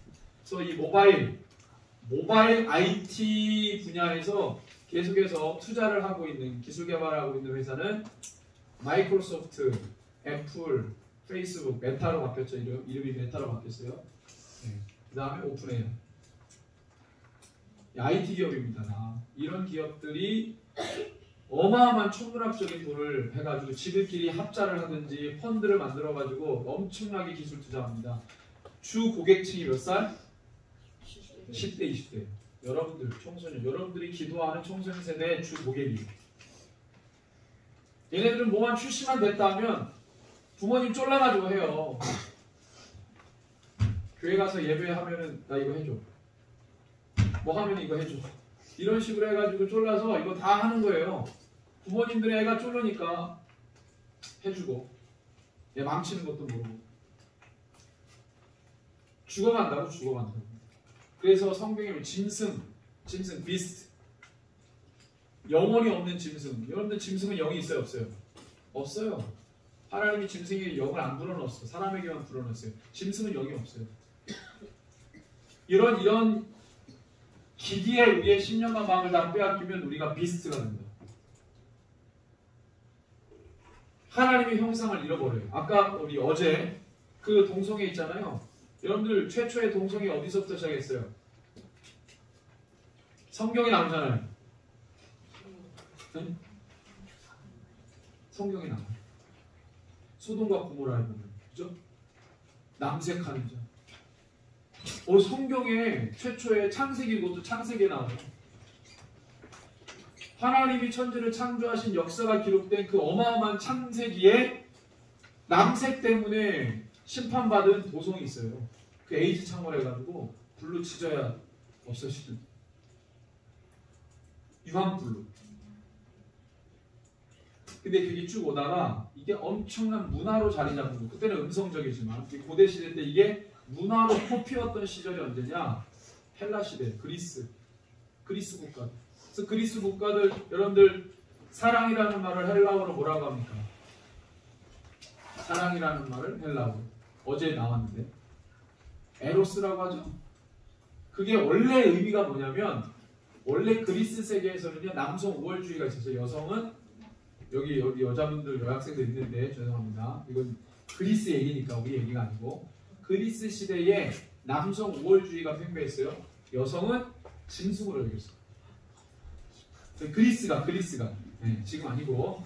그래서 이 모바일 IT 분야에서 계속해서 투자를 하고 있는 기술 개발하고 있는 회사는 마이크로소프트, 애플, 페이스북, 메타로 바뀌었죠. 이름이 메타로 바뀌었어요. 네. 그 다음에 오픈AI. IT 기업입니다. 다. 이런 기업들이 어마어마한 천문학적인 돈을 해가지고 지들끼리 합자를 하든지 펀드를 만들어가지고 엄청나게 기술 투자합니다. 주 고객층이 몇 살? 10대, 20대. 여러분들, 청소년, 여러분들이 기도하는 청소년 세대의 주 고객이에요. 얘네들은 뭐만 출시만 됐다 하면 부모님 쫄라가지고 해요. 교회 가서 예배하면은 나 이거 해줘. 뭐 하면 이거 해줘. 이런 식으로 해가지고 쫄라서 이거 다 하는 거예요. 부모님들의 애가 쫄르니까 해주고 얘 망치는 것도 모르고 죽어간다고. 그래서 성경에 짐승 비스트 영혼이 없는 짐승. 여러분들 짐승은 영이 있어요 없어요? 없어요. 하나님이 짐승에게 영을 안 불어넣었어. 사람에게만 불어넣었어요. 짐승은 영이 없어요. 이런 기기에 우리의 신념과 마음을 다 빼앗기면 우리가 비스트가 된다. 하나님의 형상을 잃어버려요. 아까 우리 어제 그 동성애 있잖아요. 여러분들 최초의 동성애 어디서부터 시작했어요? 성경에 나오잖아요. 응? 성경에 나와요. 소돔과 고모라에 보면, 그죠? 남색하는 자. 성경에 최초의 창세기, 그것도 창세기에 나와요. 하나님이 천지를 창조하신 역사가 기록된 그 어마어마한 창세기에 남색 때문에 심판받은 도성이 있어요. 그 에이즈 창궐해가지고 불로 치져야 없어지는 유황불로. 근데 그게 쭉 오다가 이게 엄청난 문화로 자리 잡은 거. 그때는 음성적이지만 고대 시대 때 이게 문화로 꽃피웠던 시절이 언제냐? 헬라 시대, 그리스 국가. 그래서 그리스 국가들 여러분들 사랑이라는 말을 헬라어로 뭐라고 합니까? 사랑이라는 말을 헬라어로 어제 나왔는데 에로스라고 하죠. 그게 원래 의미가 뭐냐면 원래 그리스 세계에서는요 남성 우월주의가 있어서 여성은 여기 여자분들 여학생들 있는데 죄송합니다. 이건 그리스 얘기니까 우리 얘기가 아니고 그리스 시대에 남성 우월주의가 팽배했어요. 여성은 짐승으로 여겼어요. 그리스가 네, 지금 아니고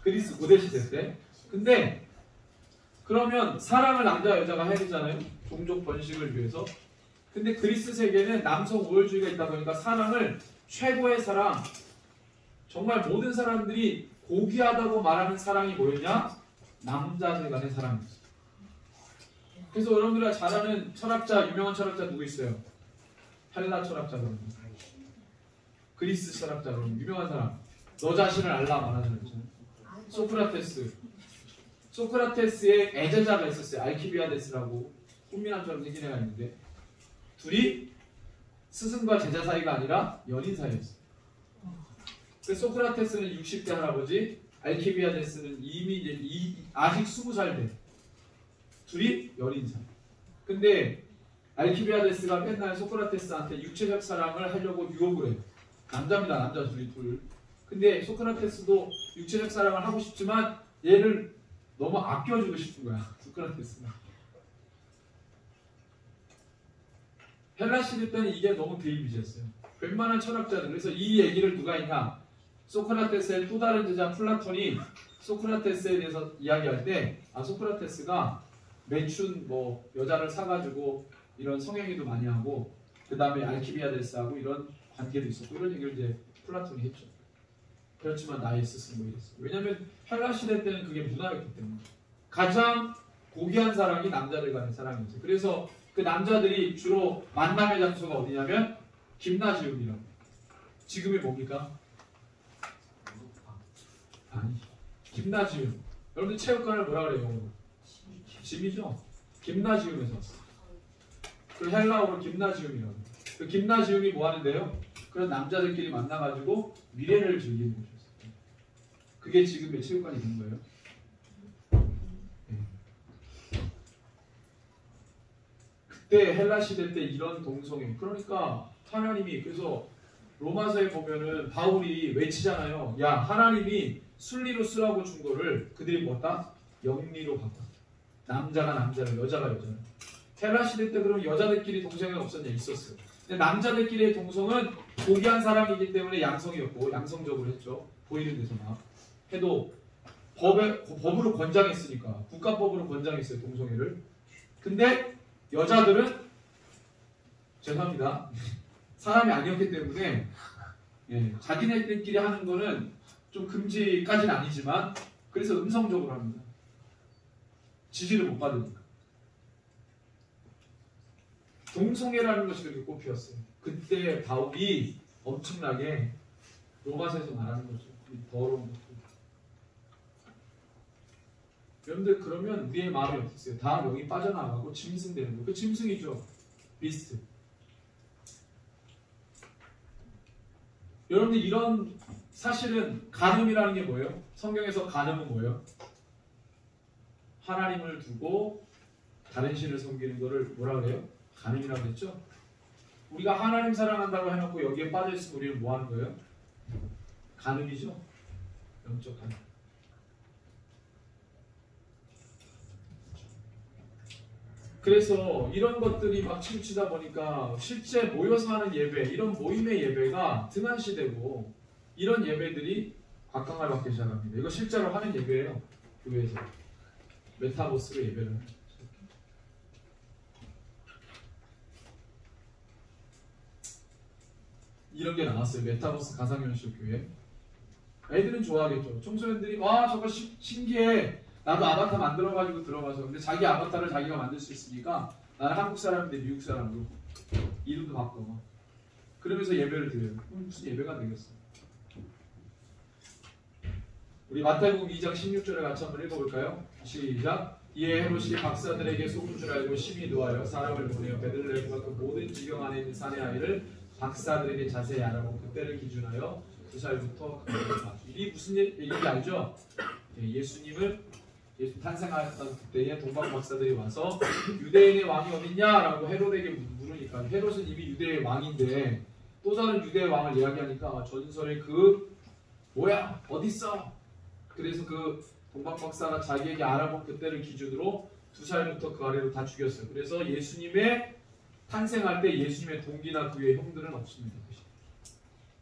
그리스 고대 시대 때. 근데 그러면 사랑을 남자 여자가 해야 되잖아요. 종족 번식을 위해서. 근데 그리스 세계는 남성 우월주의가 있다 보니까 사랑을 최고의 사랑, 정말 모든 사람들이 고귀하다고 말하는 사랑이 뭐였냐? 남자들 간의 사랑이었어요. 그래서 여러분들이 잘 아는 철학자, 유명한 철학자 누구 있어요? 헬라 철학자 그러면. 그리스 철학자 그러면 유명한 사람. 너 자신을 알라 말하는 거잖아요. 소크라테스의 애제자가 있었어요. 알키비아데스라고 꽃미남처럼 생긴 애가 있는데 둘이 스승과 제자 사이가 아니라 연인 사이였어요. 그래서 소크라테스는 60대 할아버지, 알키비아데스는 이미 이제 아직 20살 돼. 둘이 연인 사이. 근데 알키비아데스가 맨날 소크라테스한테 육체적 사랑을 하려고 유혹을 해요. 남자입니다. 남자 둘. 근데 소크라테스도 육체적 사랑을 하고 싶지만 얘를 너무 아껴주고 싶은 거야. 소크라테스가. 헬라 시대 때는 이게 너무 비일비재했어요. 웬만한 철학자들. 그래서 이 얘기를 누가 했냐? 소크라테스의 또 다른 제자 플라톤이 소크라테스에 대해서 이야기할 때 소크라테스가 매춘 뭐 여자를 사가지고 이런 성행위도 많이 하고 그 다음에 알키비아데스하고 이런 관계도 있었고 이런 얘기를 이제 플라톤이 했죠. 그렇지만 나의 스승 뭐 이랬어. 왜냐하면 헬라 시대 때는 그게 문화였기 때문에 가장 고귀한 사랑이 남자들 간의 사랑이었어요. 그래서 그 남자들이 주로 만남의 장소가 어디냐면 김나지움이라고. 지금이 뭡니까? 아니, 김나지움. 여러분들 체육관을 뭐라 그래요? 영어로? 짐이죠. 김나지움에서 왔어요. 그 헬라어로 김나지움이라고. 그 김나지움이 뭐 하는데요? 그런 남자들끼리 만나가지고 미래를 즐기는 곳이었어요. 그게 지금의 체육관이 된 거예요. 그때 헬라 시대 때 이런 동성애, 그러니까 하나님이, 그래서 로마서에 보면은 바울이 외치잖아요. 야, 하나님이 순리로 쓰라고 준 거를 그들이 뭐다? 영리로 바꿨다. 남자가 남자를, 여자가 여자를. 헬라 시대 때 그럼 여자들끼리 동성애가 없었냐? 있었어요. 근데 남자들끼리의 동성은 고귀한 사람이기 때문에 양성이었고, 양성적으로 했죠. 보이는 데서 막 해도 법으로 권장했으니까, 국가법으로 권장했어요, 동성애를. 근데 여자들은, 죄송합니다, 사람이 아니었기 때문에 자기네들끼리 하는 거는 좀 금지까지는 아니지만, 그래서 음성적으로 합니다. 지지를 못 받으니까. 동성애라는 것이 그렇게 꽃피었어요. 그때 바울이 엄청나게 로마서에서 말하는 거죠. 이 더러운 것들. 여러분들, 그러면 우리의 마음이 어떻겠어요? 다 여기 빠져나가고 짐승되는 거예요. 그 짐승이죠. 비스트. 여러분들, 이런 사실은 간음이라는 게 뭐예요? 성경에서 간음은 뭐예요? 하나님을 두고 다른 신을 섬기는 거를 뭐라 그래요? 간음이라고 했죠? 우리가 하나님 사랑한다고 해놓고 여기에 빠져있으면 우리는 뭐 하는 거예요? 간음이죠? 영적 간음. 그래서 이런 것들이 막 치우치다 보니까 실제 모여서 하는 예배, 이런 모임의 예배가 등한시되고, 이런 예배들이 각광을 받기 시작합니다. 이거 실제로 하는 예배예요. 교회에서 메타버스로 예배를 하는 거죠. 이런 게 나왔어요. 메타버스 가상현실 교회. 애들은 좋아하겠죠. 청소년들이 와, 저거 신기해, 나도 아바타 만들어가지고 들어가서. 근데 자기 아바타를 자기가 만들 수 있으니까 나는 한국 사람인데 미국 사람으로 이름도 바꿔. 그러면서 예배를 드려요. 무슨 예배가 되겠어. 우리 마태복음 2장 16절에 같이 한번 읽어볼까요? 시작. 이에 헤롯이 박사들에게 속은 줄 알고 심히 노하여 사람을 보내어 베들레헴과 그 모든 지경 안에 있는 사내 아이를 박사들에게 자세히 알아보고 그때를 기준하여 2살부터 이 무슨 얘기인지 알죠? 예수님을 탄생하였던 그때에 동방 박사들이 와서 유대인의 왕이 어딨냐라고 헤롯에게 물으니까, 헤롯은 이미 유대의 왕인데 또 다른 유대의 왕을 이야기하니까 전설의 그 뭐야 어딨어? 그래서 그 동방 박사가 자기에게 알아본 그때를 기준으로 2살부터 그 아래로 다 죽였어요. 그래서 예수님의 탄생할 때 예수님의 동기나 그의 형들은 없습니다.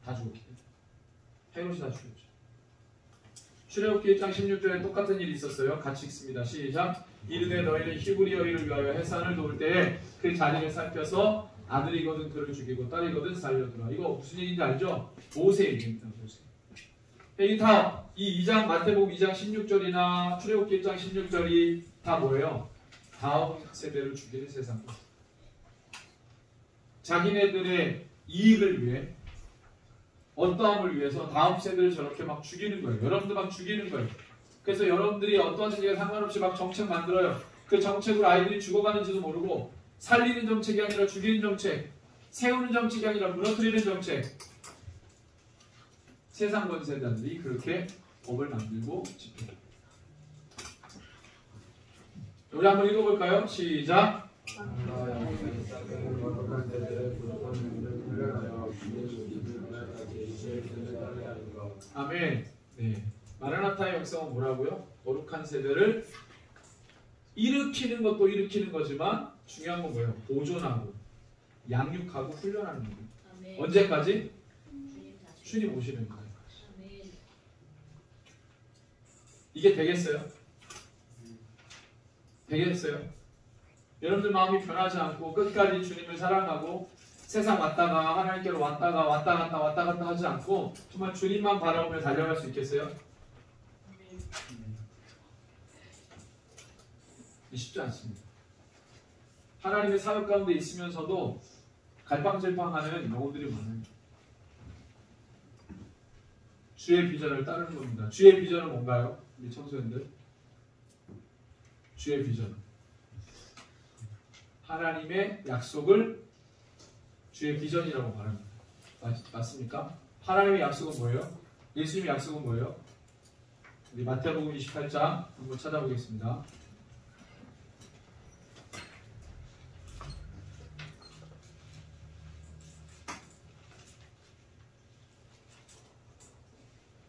다 죽었기 때문에. 헤롯이 다 죽였죠. 출애굽기 1장 16절에 똑같은 일이 있었어요. 같이 읽습니다. 시작. 이르되 너희는 히브리어인을 위하여 해산을 도울 때에 그 자리를 살펴서 아들이거든 그를 죽이고 딸이거든 살려두라. 이거 무슨 얘기인지 알죠? 모세 얘기입니다. 모세. 이 2장 마태복음 2장 16절이나 출애굽기 1장 16절이 다 뭐예요? 다음 세대를 죽이는 세상. 자기네들의 이익을 위해, 어떠함을 위해서 다음 세대를 저렇게 막 죽이는 거예요. 여러분들 막 죽이는 거예요. 그래서 여러분들이 어떠한 세계에 상관없이 막 정책 만들어요. 그 정책으로 아이들이 죽어가는지도 모르고, 살리는 정책이 아니라 죽이는 정책, 세우는 정책이 아니라 무너뜨리는 정책. 세상 권세자들이 그렇게 법을 만들고 집행해요. 우리 한번 읽어볼까요? 시작. 아멘. 네. 마라나타의 역사는 뭐라고요? 거룩한 세대를 일으키는 것도 일으키는 거지만 중요한 건 뭐예요? 보존하고 양육하고 훈련하는 거예요. 아멘. 언제까지? 주님 오시는 거예요. 이게 되겠어요? 되겠어요? 여러분들 마음이 변하지 않고 끝까지 주님을 사랑하고 세상 왔다가 하나님께로 왔다 갔다 하지 않고 정말 주님만 바라보며 달려갈 수 있겠어요? 쉽지 않습니다. 하나님의 사역 가운데 있으면서도 갈팡질팡하는 영혼들이 많아요. 주의 비전을 따르는 겁니다. 주의 비전은 뭔가요? 우리 청소년들, 주의 비전, 하나님의 약속을 주의 비전이라고 말합니다. 맞습니까? 하나님의 약속은 뭐예요? 예수님의 약속은 뭐예요? 우리 마태복음 28장 한번 찾아보겠습니다.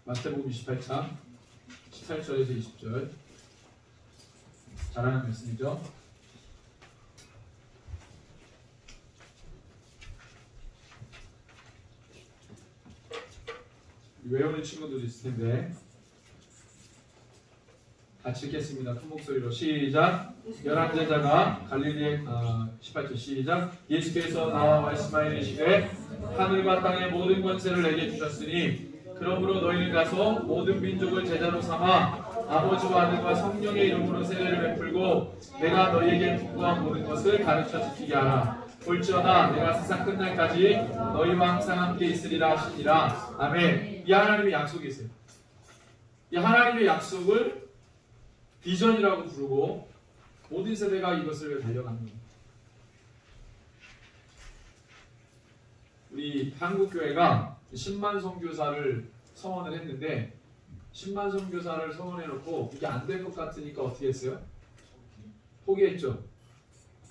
마태복음 28장 18절에서 20절 잘하는 말씀이죠. 외우는 친구들도 있을 텐데 같이 읽겠습니다. 큰 목소리로 시작. 11제자가 갈릴리에 18절 시작. 예수께서 나와 말씀하여 이르시되 하늘과 땅의 모든 권세를 내게 주셨으니 그러므로 너희는 가서 모든 민족을 제자로 삼아 아버지와 아들과 성령의 이름으로 세례를 베풀고 내가 너희에게 분부한 모든 것을 가르쳐 지키게 하라. 볼지어다 내가 세상 끝날까지 너희와 항상 함께 있으리라 하시니라. 아멘. 이 하나님의 약속이세요. 이 하나님의 약속을 비전이라고 부르고 모든 세대가 이것을 달려가는 겁니다. 우리 한국교회가 10만 선교사를 서원을 했는데 10만 선교사를 서원해놓고 이게 안 될 것 같으니까 어떻게 했어요? 포기했죠.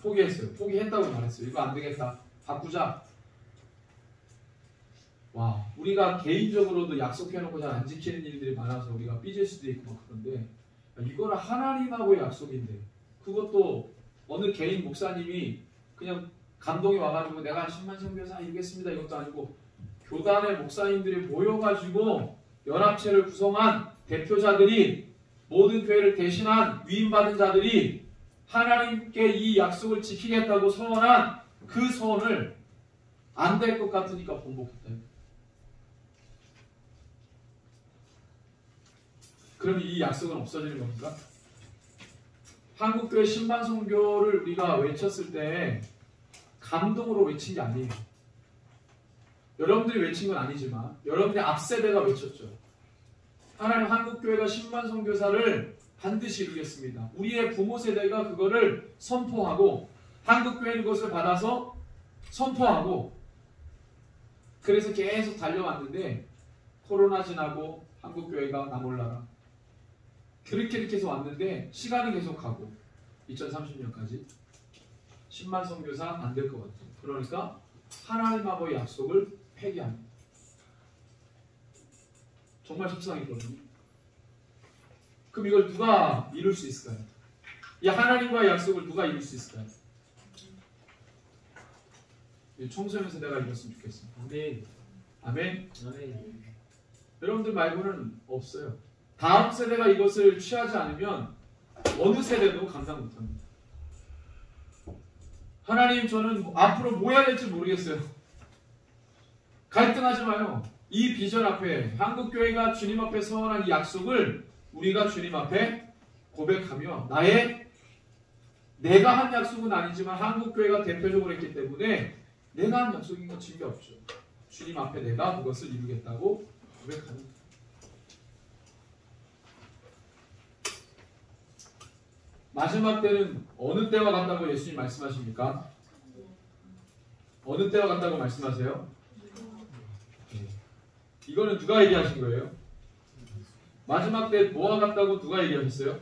포기했어요. 포기했다고 말했어요. 이거 안 되겠다. 바꾸자. 와, 우리가 개인적으로도 약속해놓고 잘 안 지키는 일들이 많아서 우리가 삐질 수도 있고 막 그런데 이거는 하나님하고의 약속인데 그것도 어느 개인 목사님이 그냥 감동이 와가지고 내가 10만 선교사 이루겠습니다 이것도 아니고 교단의 목사님들이 모여가지고 연합체를 구성한 대표자들이 모든 교회를 대신한 위임받은 자들이 하나님께 이 약속을 지키겠다고 서원한 그 서원을 안 될 것 같으니까 번복했다. 그럼 이 약속은 없어지는 겁니까? 한국교회 10만 선교를 우리가 외쳤을 때 감동으로 외친 게 아니에요. 여러분들이 외친 건 아니지만 여러분들의 앞세대가 외쳤죠. 하나님 한국교회가 10만 선교사를 반드시 이루겠습니다. 우리의 부모 세대가 그거를 선포하고 한국교회는 그것을 받아서 선포하고 그래서 계속 달려왔는데 코로나 지나고 한국교회가 나 몰라라. 그렇게 해서 왔는데 시간이 계속 가고 2030년까지 10만 선교사 안 될 것 같아요. 그러니까 하나님하고의 약속을 폐기합니다. 정말 속상했거든요. 그럼 이걸 누가 이룰 수 있을까요? 이 하나님과의 약속을 누가 이룰 수 있을까요? 청소년에서 내가 이뤘으면 좋겠습니다. 아멘. 아멘. 아멘. 여러분들 말고는 없어요. 다음 세대가 이것을 취하지 않으면 어느 세대도 감당 못합니다. 하나님 저는 앞으로 뭐 해야 될지 모르겠어요. 갈등하지 마요. 이 비전 앞에 한국교회가 주님 앞에 서원한 이 약속을 우리가 주님 앞에 고백하며 내가 한 약속은 아니지만 한국교회가 대표적으로 했기 때문에 내가 한 약속인 건 증거 없죠. 주님 앞에 내가 그것을 이루겠다고 고백하는 거예요. 마지막 때는 어느 때와 같다고 예수님 말씀하십니까? 어느 때와 같다고 말씀하세요? 이거는 누가 얘기하신 거예요? 마지막 때 뭐와 같다고 누가 얘기하셨어요?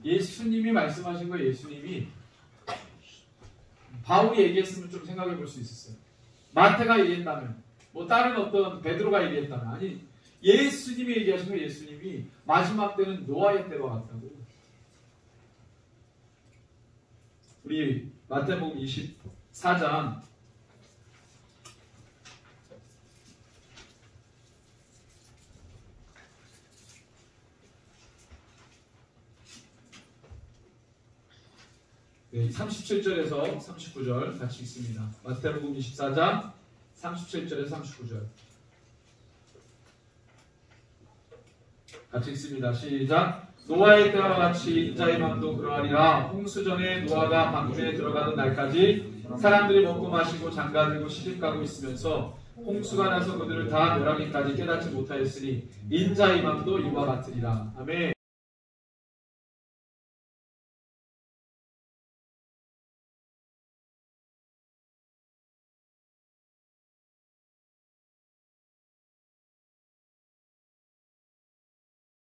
예수님이 말씀하신 거예요. 예수님이. 바울이 얘기했으면 좀 생각해 볼 수 있었어요. 마태가 얘기했다면 뭐 다른 어떤 베드로가 얘기했다면 아니 예수님이 얘기하신 거예요. 예수님이 마지막 때는 노아의 때와 같다고. 우리 마태복음 24장 37절에서 39절 같이 읽습니다. 마태복음 24장 37절에서 39절 같이 읽습니다. 시작. 노아의 때와 같이 인자의 마음도 그러하리라. 홍수전에 노아가 방주에 들어가는 날까지 사람들이 먹고 마시고 장가들고 시집가고 있으면서 홍수가 나서 그들을 다 멸하기까지 깨닫지 못하였으니 인자의 마음도 이와 같으리라. 아멘.